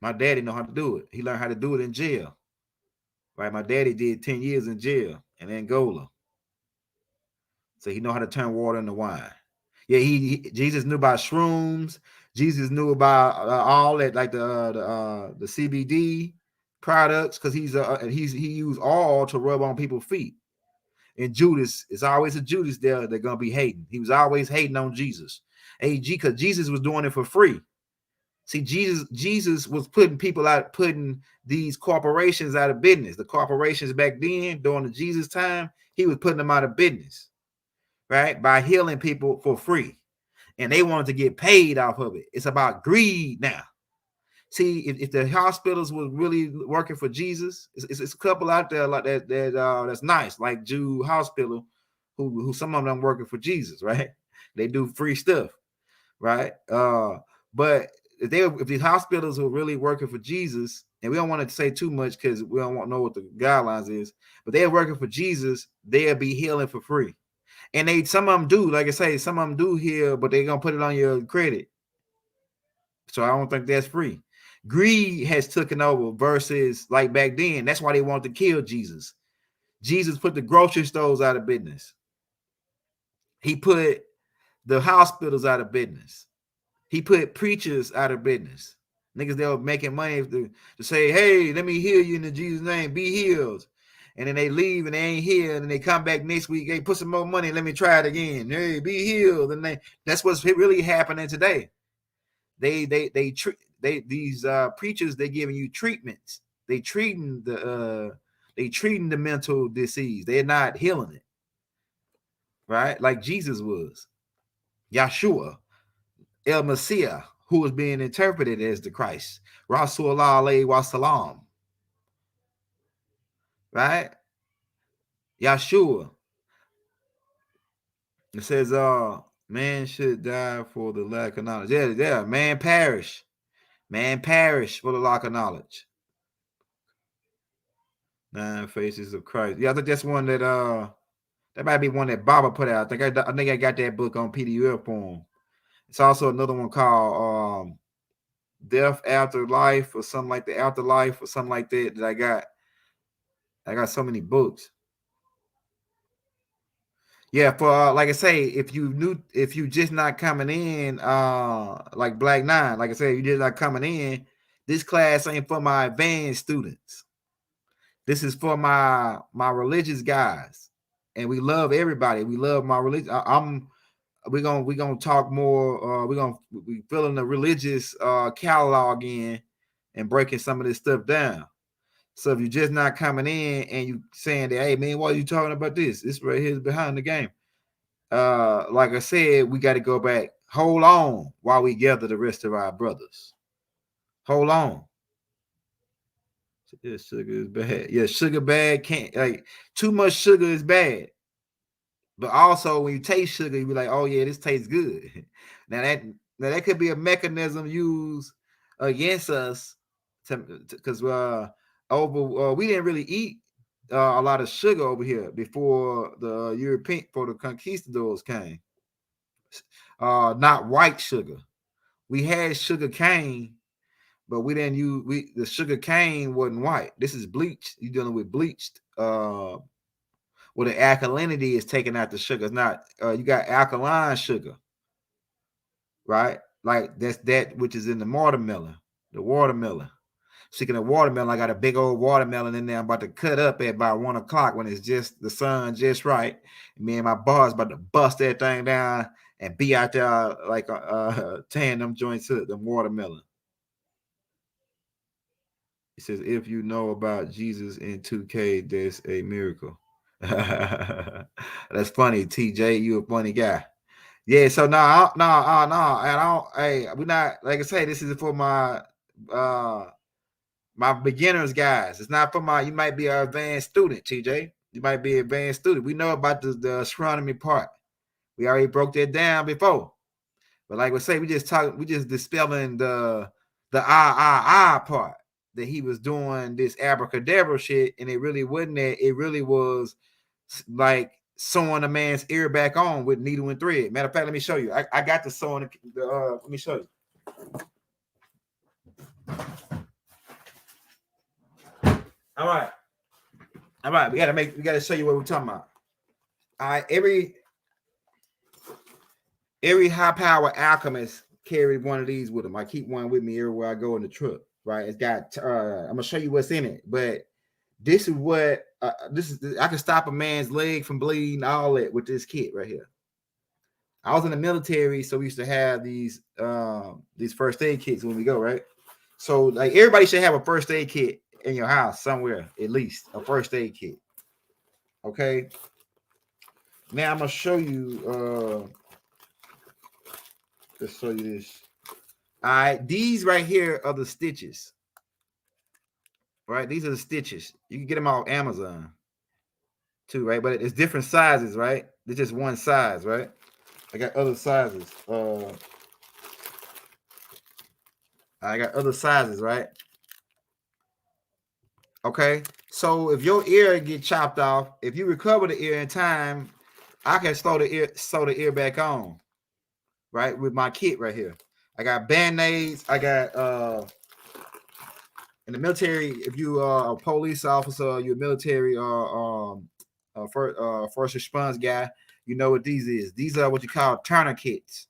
My daddy know how to do it. He learned how to do it in jail. Right? My daddy did 10 years in jail in Angola. So he know how to turn water into wine. Yeah, Jesus knew about shrooms. Jesus knew about all that, like the CBD products, because he used all to rub on people's feet. And Judas, it's always a Judas there they're gonna be hating. He was always hating on Jesus. Because Jesus was doing it for free. See, Jesus was putting these corporations out of business. The corporations back then, during the Jesus time, he was putting them out of business, right? By healing people for free. And they wanted to get paid off of it. It's about greed now. See, if the hospitals was really working for Jesus, it's a couple out there like that that's nice, like Jude Hospital, who some of them working for Jesus, right? They do free stuff, right? But if these hospitals were really working for Jesus, and we don't want to say too much because we don't want to know what the guidelines is, but they're working for Jesus, they'll be healing for free. And some of them do, like I say, some of them do heal, but they're gonna put it on your credit. So I don't think that's free. Greed has taken over versus like back then. That's why they wanted to kill Jesus. Jesus put the grocery stores out of business. He put the hospitals out of business. He put preachers out of business. Niggas, they were making money to say, hey, let me heal you in the Jesus name, be healed. And then they leave and they ain't healed, and they come back next week, hey, put some more money, let me try it again. Hey, be healed. And that's what's really happening today. These preachers, they're giving you treatments. They treating the mental disease. They're not healing it, right? Like Jesus was. Yeshua, El Messiah, who was being interpreted as the Christ. Rasulullah alayhi wasalam. Right? Yeshua. It says, man should die for the lack of knowledge. Yeah, man perish. Man perish for the lack of knowledge. 9 Faces of Christ. Yeah, I think that's one that might be one that Baba put out. I think I got that book on PDF form. It's also another one called Death After Life or something like the Afterlife or something like that I got. I got so many books. Yeah, for like I say, if you just not coming in, like Black 9, like I said, you just not coming in, this class ain't for my advanced students. This is for my religious guys. And we love everybody. We love my religion. We're gonna talk more. We filling the religious catalog in and breaking some of this stuff down. So if you're just not coming in and you saying that, hey man, why are you talking about this? This right here is behind the game. Like I said, we got to go back. Hold on while we gather the rest of our brothers. Hold on. Yeah, sugar is bad. Yeah, sugar bad. Can't like too much sugar is bad. But also, when you taste sugar, you be like, "Oh yeah, this tastes good." Now that could be a mechanism used against us, because we didn't really eat a lot of sugar over here before the conquistadors came. Not white sugar. We had sugar cane, but we didn't use the sugar cane wasn't white. This is bleached. You're dealing with bleached. Where the alkalinity is taken out the sugar. It's not you got alkaline sugar, right? Like that's that which is in the watermelon. The watermelon. Speaking of watermelon, I got a big old watermelon in there. I'm about to cut up at about 1 o'clock when it's just the sun just right. Me and my boss about to bust that thing down and be out there like tearing them joints up, the watermelon. It says, if you know about Jesus in 2K, that's a miracle. That's funny, TJ. You a funny guy. Yeah, so no, and I don't. Hey, we're not like I say. This is for my my beginners guys. It's not for my. You might be an advanced student, TJ. You might be an advanced student. We know about the astronomy part. We already broke that down before. But like we say, we just dispelling the part that he was doing this abracadabra shit, and it really wasn't that. It really was like sewing a man's ear back on with needle and thread. Matter of fact, let me show you. I got the sewing. Let me show you. All right. We gotta show you what we're talking about. All right, every high power alchemist carried one of these with them. I keep one with me everywhere I go in the truck. Right, it's got. I'm gonna show you what's in it, but this is what I can stop a man's leg from bleeding, all that with this kit right here. I was in the military, so we used to have these first aid kits when we go, right? So like everybody should have a first aid kit in your house somewhere, at least a first aid kit. Okay. Now I'm gonna show you. Let's show you this. All right, these right here are the stitches. Right, these are the stitches. You can get them off Amazon too, right? But it's different sizes, right? It's just one size, right? I got other sizes. I got other sizes, right? Okay. So if your ear get chopped off, if you recover the ear in time, I can sew the ear back on, right? With my kit right here. I got band-aids. I got in the military, if you are a police officer, you're a military first response guy, you know what these is. These are what you call tourniquets.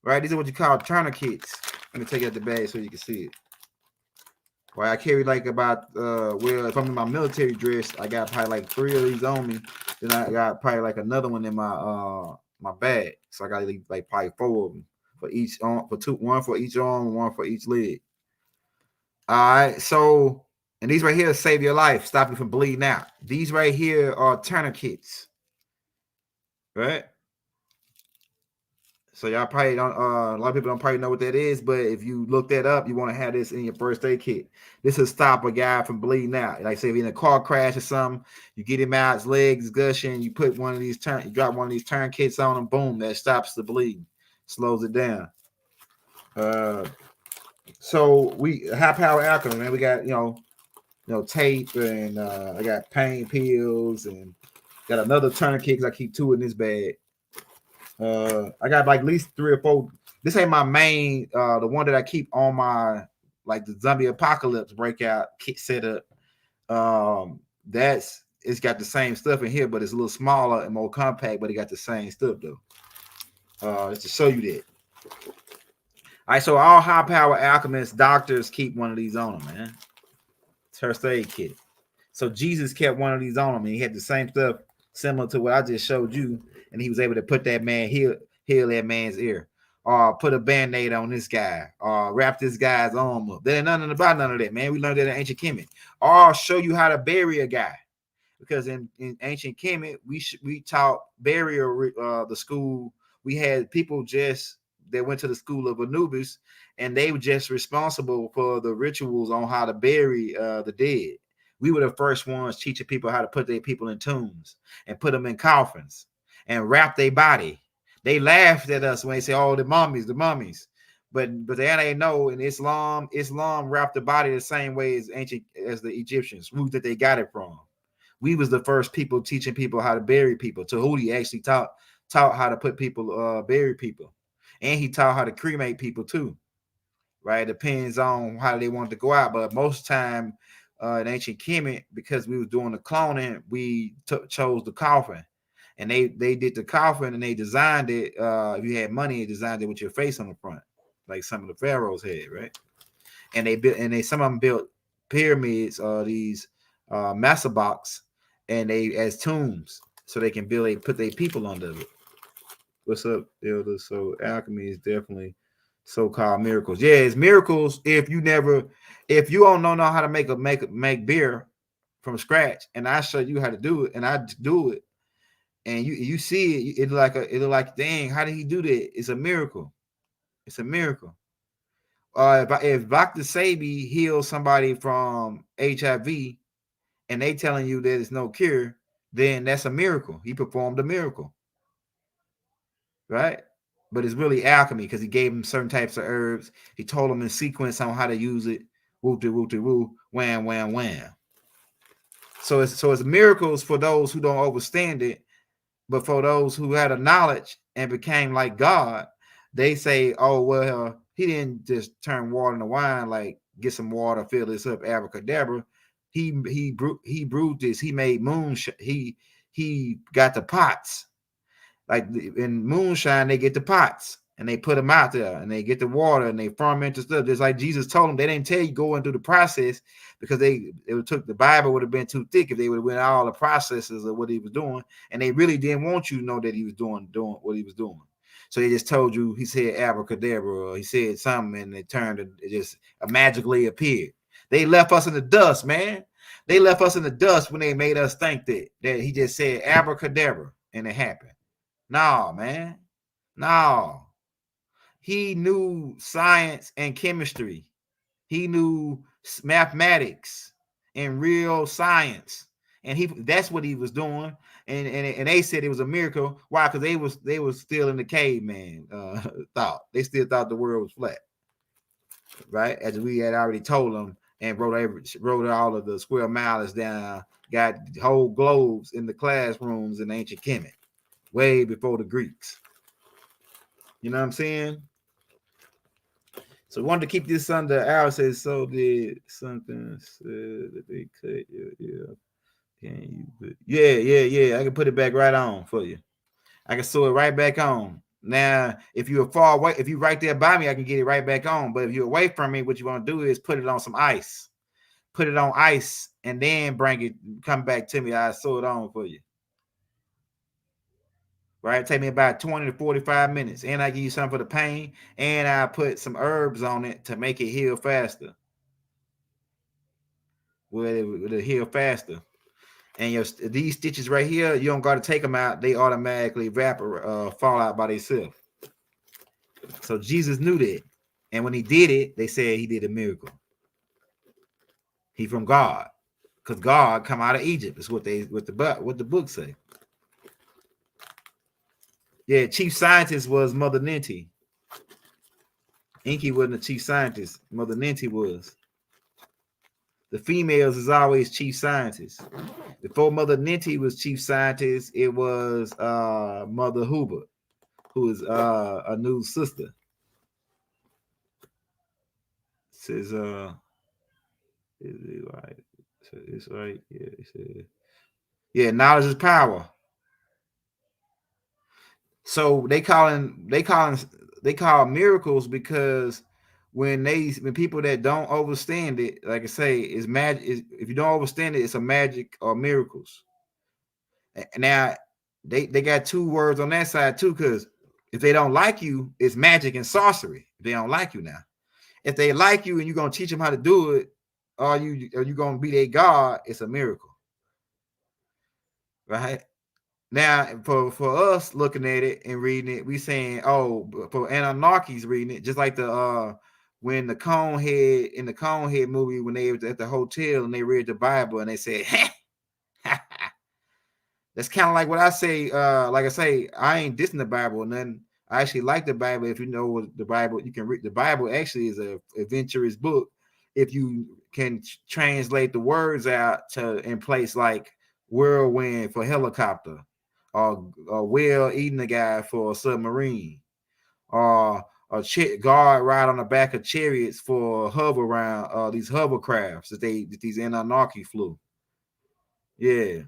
Right? These are what you call tourniquets. Let me take out the bag so you can see it. Right, I carry like about if I'm in my military dress, I got probably like 3 of these on me. Then I got probably like another one in my my bag. So I got like probably 4 of them for each arm, one for each arm, one for each leg. All right. So, and these right here save your life, stop you from bleeding out. These right here are tourniquets, right? So y'all probably don't. A lot of people don't probably know what that is, but if you look that up, you want to have this in your first aid kit. This will stop a guy from bleeding out. Like say if he's in a car crash or something, you get him out, his legs gushing. You put one of these you drop one of these tourniquets on him. Boom, that stops the bleeding, slows it down. Uh, so we high power alchemy, man. We got tape and I got pain pills and got another tourniquet because I keep two in this bag. I got like at least 3 or 4. This ain't my main. The one that I keep on my like the zombie apocalypse breakout kit setup. That's it's got the same stuff in here, but it's a little smaller and more compact. But it got the same stuff though. Just to show you that. All right, so all high power alchemists, doctors keep one of these on them, man. It's first aid kit. So Jesus kept one of these on him, and he had the same stuff similar to what I just showed you, and he was able to put that man heal that man's ear, or put a band-aid on this guy, or wrap this guy's arm up. There ain't nothing about none of that, man. We learned that in ancient Kemet. Or show you how to bury a guy, because in ancient Kemet we taught burial. The school we had people just that went to the school of Anubis, and they were just responsible for the rituals on how to bury the dead. We were the first ones teaching people how to put their people in tombs and put them in coffins and wrap their body. They laughed at us when they say, "Oh, the mummies, the mummies." But they ain't know in Islam wrapped the body the same way as the Egyptians, who that they got it from. We was the first people teaching people how to bury people. Tahuti actually taught how to put people bury people, and he taught how to cremate people too. Right, depends on how they want to go out, but most time in ancient Kemet, because we was doing the cloning, we chose the coffin, and they did the coffin and they designed it. If you had money, they designed it with your face on the front, like some of the pharaohs had, right? And some of them built pyramids, these masabaks, and they as tombs, so they can put their people under it. What's up, Elder? So alchemy is definitely so-called miracles. Yeah, it's miracles if you don't know how to make beer from scratch, and I show you how to do it, and I do it, and you see it, it like dang, how did he do that? It's a miracle. It's a miracle. If Dr. Sabi heals somebody from HIV and they telling you there's no cure, then that's a miracle. He performed a miracle, right? But it's really alchemy because he gave him certain types of herbs. He told him in sequence on how to use it. Woo to woo to woo, wham wham wham. So it's miracles for those who don't understand it, but for those who had a knowledge and became like God, they say, "Oh well, he didn't just turn water into wine. Like get some water, fill this up, abracadabra. He brewed this. He made moonshine. He got the pots." Like in moonshine, they get the pots and they put them out there and they get the water and they ferment the stuff. Just like Jesus told them, they didn't tell you go into the process because it took the Bible would have been too thick if they would have went all the processes of what he was doing, and they really didn't want you to know that he was doing what he was doing. So they just told you he said abracadabra or he said something and it just magically appeared. They left us in the dust, man. They left us in the dust when they made us think that he just said abracadabra and it happened. No, man. No. He knew science and chemistry. He knew mathematics and real science. And that's what he was doing. And they said it was a miracle. Why? Because they was still in the caveman thought. They still thought the world was flat. Right? As we had already told them and wrote all of the square miles down, got whole globes in the classrooms in ancient Kemet, way before the Greeks. You know what I'm saying? So I wanted to keep this under our says so did something said that they cut your ear. Can you yeah. I can put it back right on for you. I can sew it right back on. Now, if you're far away, if you're right there by me, I can get it right back on. But if you're away from me, what you want to do is put it on some ice. Put it on ice and then come back to me. I'll sew it on for you. Right? Take me about 20 to 45 minutes. And I give you something for the pain. And I put some herbs on it to make it heal faster. where it'll heal faster. And these stitches right here, you don't got to take them out; they automatically evaporate, fall out by themselves. So Jesus knew that, and when he did it, they said he did a miracle. He from God, because God come out of Egypt. Is what the book say. Yeah, chief scientist was Mother Ninti. Inky wasn't a chief scientist. Mother Ninti was. The females is always chief scientists. Before Mother Ninti was chief scientist, it was Mother Huber, who is a new sister. It says is it right? It's right. Yeah, it says, yeah, knowledge is power. So they call miracles because when people that don't understand it, like I say, is magic. If you don't understand it, it's a magic or miracles. Now they got two words on that side too, because if they don't like you, it's magic and sorcery. If they don't like you now. If they like you and you're gonna teach them how to do it, are you gonna be their God? It's a miracle, right? Now, for us looking at it and reading it, we saying, oh, for Anunnakis reading it, just like the when the Conehead in the Conehead movie, when they were at the hotel and they read the Bible and they said, that's kind of like what I say. Like I say, I ain't dissing the Bible or nothing. I actually like the Bible. If you know what the Bible, you can read the Bible. Actually, is a adventurous book. If you can translate the words out to in place like whirlwind for helicopter, or whale eating a guy for a submarine, or a guard ride on the back of chariots for hover around these hovercrafts that these Anunnaki flew. Yeah.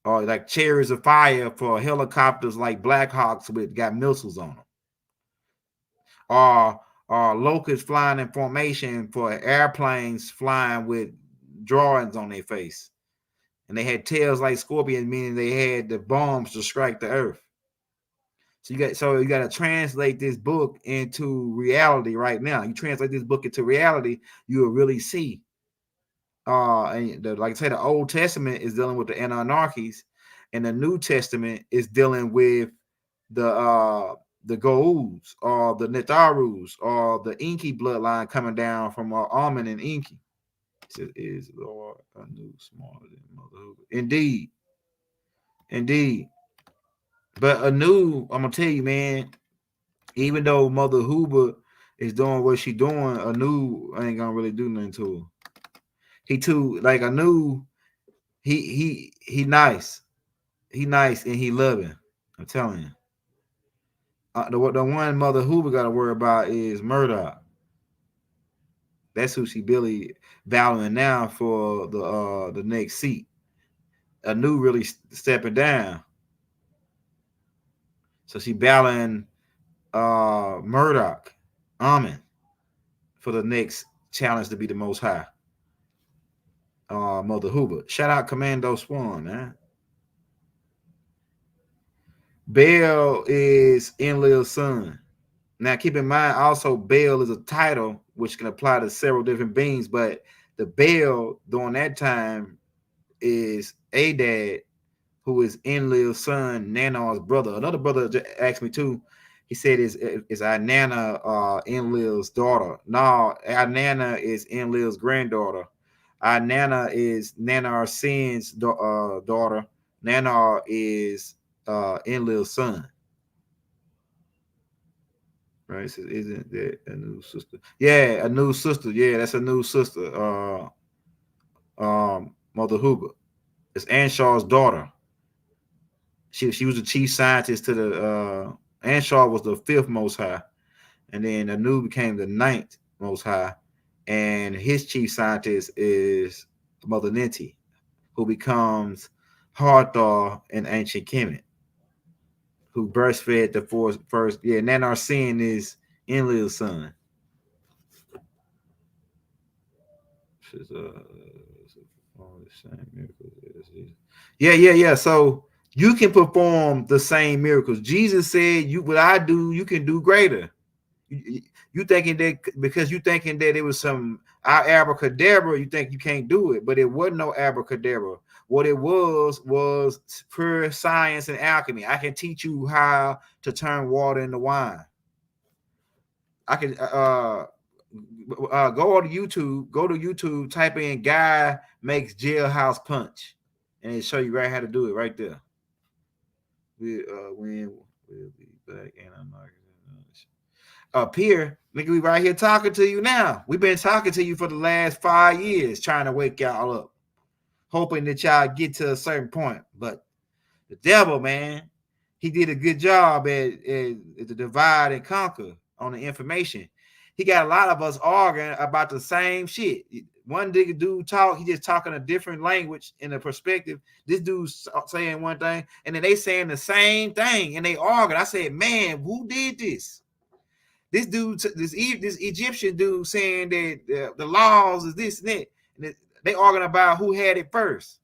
Or like chariots of fire for helicopters like Black Hawks with got missiles on them. Or locusts flying in formation for airplanes flying with drawings on their face. And they had tails like scorpions, meaning they had the bombs to strike the earth. So you got to translate this book into reality right now. You translate this book into reality, you will really see. And like I said, the Old Testament is dealing with the Anunnakis, and the New Testament is dealing with the Goa'ulds or the Netharus or the Inky bloodline coming down from Amen and Inky. It says, is Lord a new smaller than Mother? Indeed. Indeed. But Anu, I'm gonna tell you, man, even though Mother Huber is doing what she doing, Anu ain't gonna really do nothing to her. He too like Anu, he nice. He nice and he loving. I'm telling you. The one Mother Hoover got to worry about is Murdoch. That's who she really valuing now for the next seat. Anu really stepping down, so she battling Murdoch, Amen, for the next challenge to be the most high. Mother Hoover. Shout out Commando Swan, man. Baal is Enlil's son. Now, keep in mind, also, Baal is a title which can apply to several different beings, but the Baal during that time is Adad, who is Enlil's son, Nanar's brother. Another brother asked me too. He said, "Is our Nana Enlil's daughter?" No, our Nana is Enlil's granddaughter. Our Nana is Nanar Sin's daughter. Nanar is Enlil's son. Right? So isn't that a new sister? Yeah, a new sister. Yeah, that's a new sister. Mother Huber. It's Anshaw's daughter. She was the chief scientist to the Anshaw was the fifth most high, and then Anu became the ninth most high, and his chief scientist is Mother Ninti, who becomes Harthar in ancient Kemet, who breastfed the first. Yeah, Nanar Sin is Enlil's son. Yeah. So you can perform the same miracles. Jesus said, "You what I do, you can do greater." You thinking that because you thinking that it was some abracadabra, you think you can't do it, but it wasn't no abracadabra. What it was pure science and alchemy. I can teach you how to turn water into wine. I can go on YouTube, go to YouTube, type in "guy makes jailhouse punch," and it show you right how to do it right there. When we'll be back, and I'm not up here, nigga, we right here talking to you now. We've been talking to you for the last 5 years, trying to wake y'all up, hoping that y'all get to a certain point. But the devil, man, he did a good job at the divide and conquer on the information. He got a lot of us arguing about the same shit. One dude talk, he just talking a different language in a perspective. This dude's saying one thing, and then they saying the same thing, and they arguing. I said, man, who did this? This dude, this Egyptian dude, saying that the laws is this and that. And they arguing about who had it first.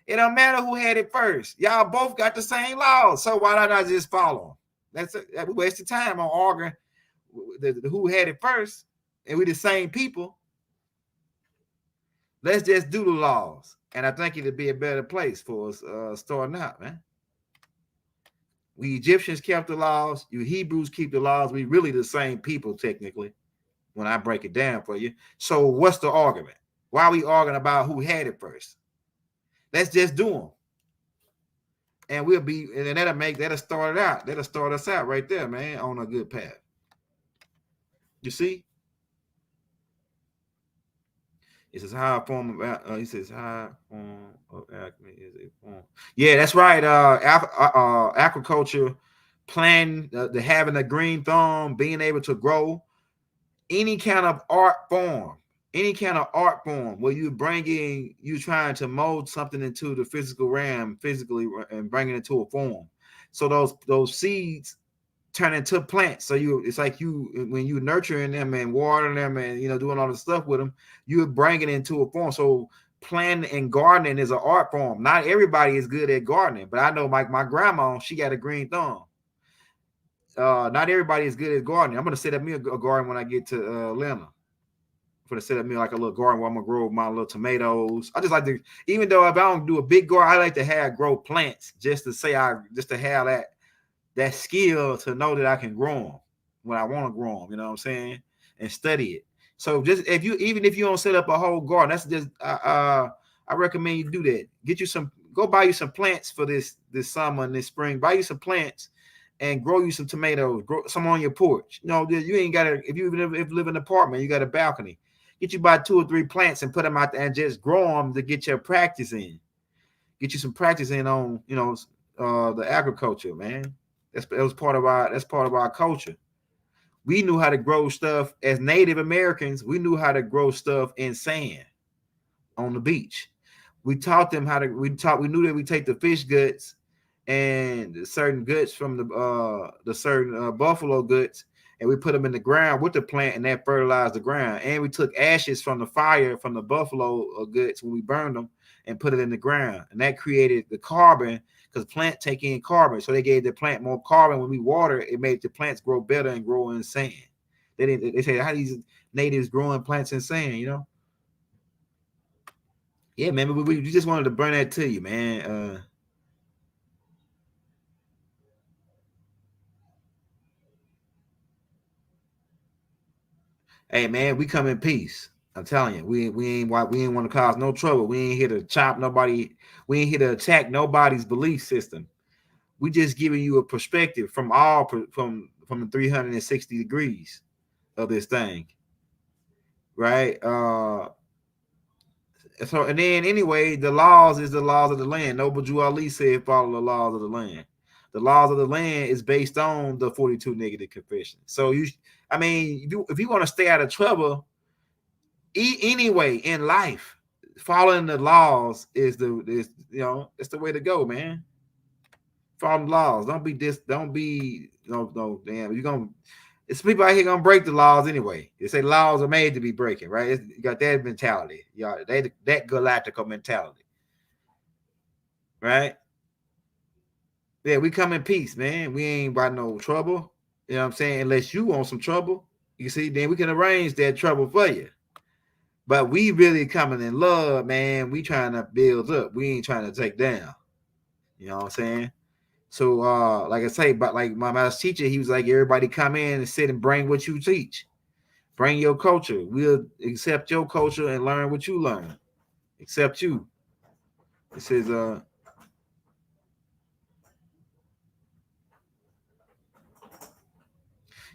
It don't matter who had it first. Y'all both got the same laws, so why not I just follow them? We wasted time on arguing who had it first, and we the same people. Let's just do the laws, and I think it'd be a better place for us starting out, man. We Egyptians kept the laws. You Hebrews keep the laws. We really the same people, technically, when I break it down for you. So what's the argument? Why are we arguing about who had it first? Let's just do them. And we'll be, and that'll start it out. That'll start us out right there, man, on a good path. You see? It says high form of, he says high form of alchemy is a form. Yeah, that's right. Agriculture, planting, the having a green thumb, being able to grow any kind of art form, where you trying to mold something into the physical realm, physically, and bring it into a form. So those seeds turn into plants. So it's like when you nurturing them and watering them and doing all the stuff with them, you're bringing it into a form. So planting and gardening is an art form. Not everybody is good at gardening, but I know my grandma, she got a green thumb. Not everybody is good at gardening. I'm gonna set up me a garden when I get to Atlanta. I'm gonna set up me like a little garden where I'm gonna grow my little tomatoes. I just like to, even though if I don't do a big garden, I like to grow plants just to have that skill to know that I can grow them when I want to grow them, you know what I'm saying, and study it. So just even if you don't set up a whole garden, that's just I recommend you do that. Go buy you some plants for this summer and this spring. Buy you some plants and grow you some tomatoes. Grow some on your porch. You ain't gotta, if you live in an apartment, you got a balcony. Get you about 2 or 3 plants and put them out there and just grow them to get your practice in. Get you some practice in on the agriculture, man. That's part of our culture. We knew how to grow stuff as Native Americans. We knew how to grow stuff in sand on the beach. We taught them how to. We knew that we take the fish guts and certain guts from the certain buffalo guts, and we put them in the ground with the plant, and that fertilized the ground. And we took ashes from the fire from the buffalo guts when we burned them and put it in the ground, and that created the carbon. Because plants take in carbon, so they gave the plant more carbon. When we water it, made the plants grow better and grow in sand. They say how these natives growing plants in sand, Yeah, man. We just wanted to bring that to you, man. Hey, man, we come in peace. I'm telling you, we ain't want to cause no trouble. We ain't here to chop nobody. We ain't here to attack nobody's belief system. We just giving you a perspective from the 360 degrees of this thing, right? So and then anyway, the laws is the laws of the land. Noble Drew Ali said, "Follow the laws of the land." The laws of the land is based on the 42 negative confession. So if you want to stay out of trouble, anyway in life, following the laws it's the way to go, man. Follow the laws. Don't be no damn. You're gonna It's people out here gonna break the laws anyway. They say laws are made to be breaking, right? You got that mentality. That galactical mentality, right? Yeah, we come in peace, man. We ain't about no trouble. You know what I'm saying? Unless you want some trouble. You see, then we can arrange that trouble for you. But we really coming in love, man. We trying to build up. We ain't trying to take down. You know what I'm saying? So like I say, but like my master teacher, he was like, everybody come in and sit and bring what you teach. Bring your culture. We'll accept your culture and learn what you learn. Accept you. It says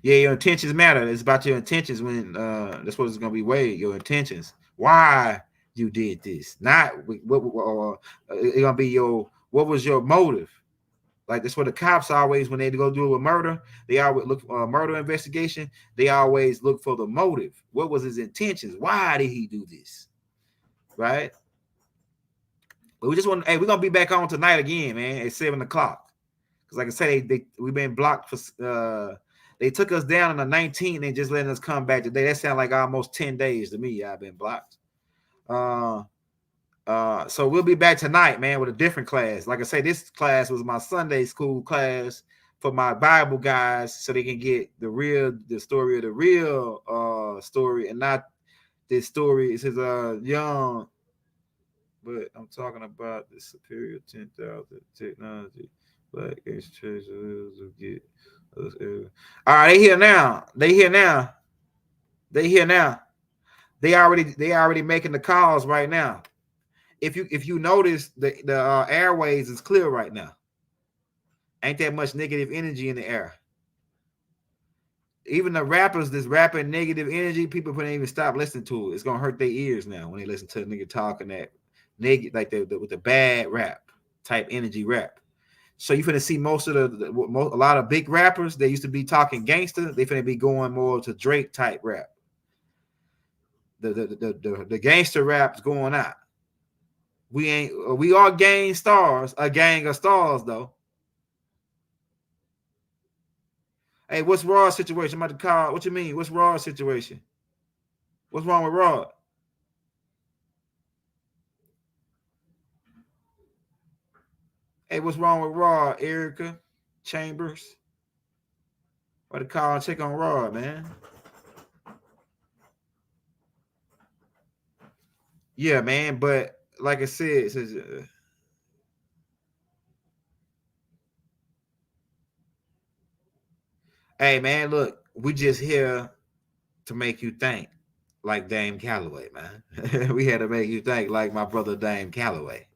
yeah, your intentions matter. It's about your intentions when that's what it's gonna be weighed. Your intentions. Why you did this? Not what it's gonna be your what was your motive? Like that's what the cops always when they go do a murder, they always look for a murder investigation. They always look for the motive. What was his intentions? Why did he do this? Right? But we just want. Hey, we're gonna be back on tonight again, man, at 7 o'clock. Because like I said, we've been blocked for. They took us down on the 19th and just letting us come back today. That sounds like almost 10 days to me. I've been blocked. So we'll be back tonight, man, with a different class. Like I say, this class was my Sunday school class for my Bible guys, so they can get the story of the real story, and not this story. It says young, but I'm talking about the superior 10,000 technology. Black church get. All right, they here now. They here now. They here now. They already making the calls right now. If you notice the airways is clear right now. Ain't that much negative energy in the air. Even the rappers that's rapping negative energy, people couldn't even stop listening to it. It's gonna hurt their ears now when they listen to a nigga talking that negative, like with the bad rap type energy rap. So you finna see most of a lot of big rappers. They used to be talking gangster. They finna be going more to Drake type rap. The gangster rap's going out. We are gang stars, a gang of stars though. Hey, what's Rod's situation? I'm about to call. What you mean? What's Rod's situation? What's wrong with Rod? Hey, what's wrong with Rod? Erica Chambers. About to call and check on Rod, man. Yeah, man. But like I said, it says, hey, man, look, we just here to make you think like Dame Calloway, man. We had to make you think like my brother Dame Calloway,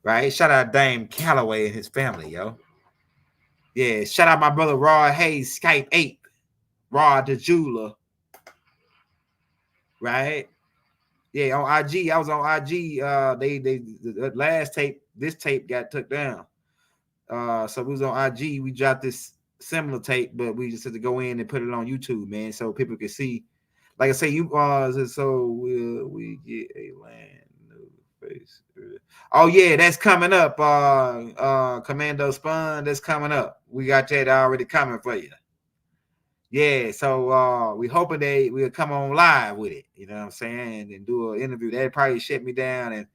right? Shout out Dame Calloway and his family, yo. Yeah, shout out my brother Rod Hayes, Skype 8, Rod the Jeweler, right? Yeah, on IG. I was on IG. The last tape, this tape got took down. So we was on IG. We dropped this similar tape, but we just had to go in and put it on YouTube, man, so people could see. Like I say, you so we get a land new face. Oh yeah, that's coming up. Commando Spun, that's coming up. We got that already coming for you. Yeah, so we hoping they will come on live with it, you know what I'm saying, and do an interview. They probably shut me down and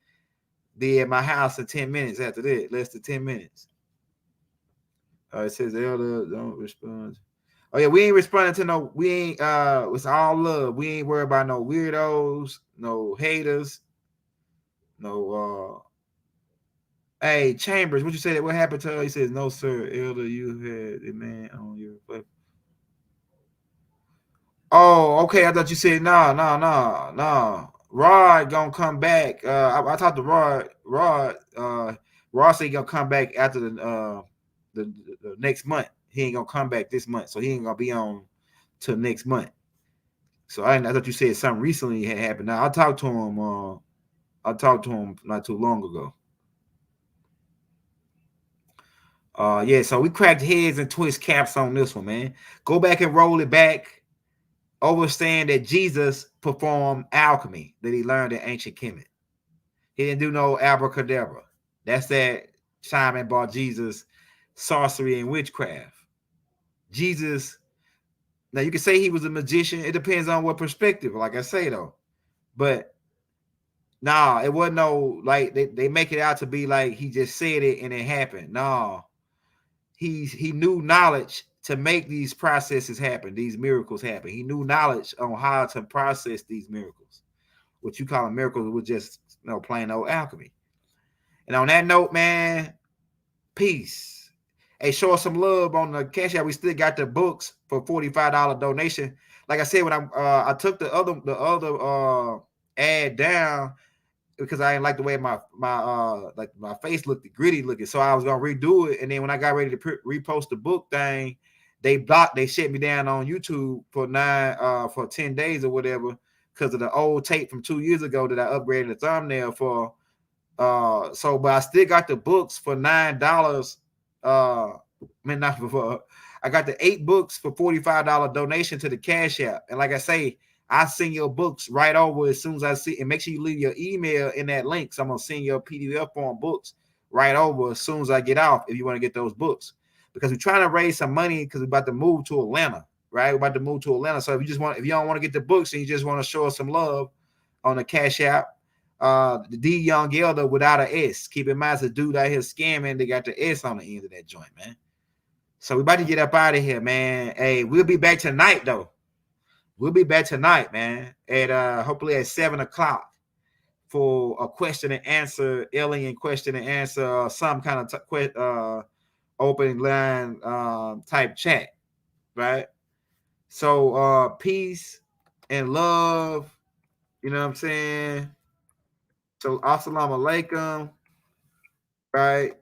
be at my house in 10 minutes after that, less than 10 minutes. It says Elder don't respond. Oh yeah, we ain't responding to no. We ain't. It's all love. We ain't worried about no weirdos, no haters, no. Hey Chambers, what you say? That what happened to her? He says, "No, sir, Elder, you had a man on your platform." Oh, okay. I thought you said no, no, no, no. Rod gonna come back. I talked to Rod. Rod said he gonna come back after the next month. He ain't gonna come back this month, so he ain't gonna be on till next month. So I thought you said something recently had happened. Now I talked to him. I talked to him not too long ago. Yeah. So we cracked heads and twist caps on this one, man. Go back and roll it back. Understand that Jesus performed alchemy that he learned in ancient Kemet. He didn't do no abracadabra. That's that Simon Bar Jesus sorcery and witchcraft. Jesus, now you can say he was a magician. It depends on what perspective, like I say though. But nah, it wasn't no like they make it out to be like he just said it and it happened. No, he knew knowledge to make these processes happen, these miracles happen. He knew knowledge on how to process these miracles. What you call a miracle was just, plain old alchemy. And on that note, man, peace. Hey, show us some love on the Cash App. We still got the books for $45 donation. Like I said, when I took the other ad down because I didn't like the way my face looked gritty looking. So I was gonna redo it, and then when I got ready to repost the book thing, they shut me down on YouTube for 10 days or whatever because of the old tape from 2 years ago that I upgraded the thumbnail for. But I still got the books for $9. Not for I got the 8 books for $45 donation to the Cash App. And like I say, I send your books right over as soon as I see, and make sure you leave your email in that link. So I'm gonna send your PDF form books right over as soon as I get off if you want to get those books. Because we're trying to raise some money because we're about to move to Atlanta, right? We're about to move to Atlanta. So if you don't want to get the books and you just want to show us some love on the Cash App, the D Young Elder without an S. Keep in mind, it's a dude out here scamming. They got the S on the end of that joint, man. So we about to get up out of here, man. Hey, we'll be back tonight, though. We'll be back tonight, man, at hopefully at 7:00 for a question and answer, alien question and answer, some kind of open line type chat, right? So peace and love. You know what I'm saying? So assalamu alaikum, right?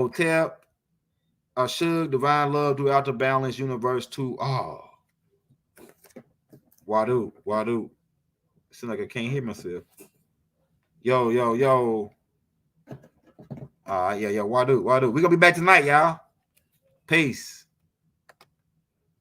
Hotel, Ashug, divine love throughout the balanced universe to all. Wadu, Wadu. Seems like I can't hear myself. Yo, yo, yo. Yeah, Wadu, Wadu. We're gonna be back tonight, y'all. Peace.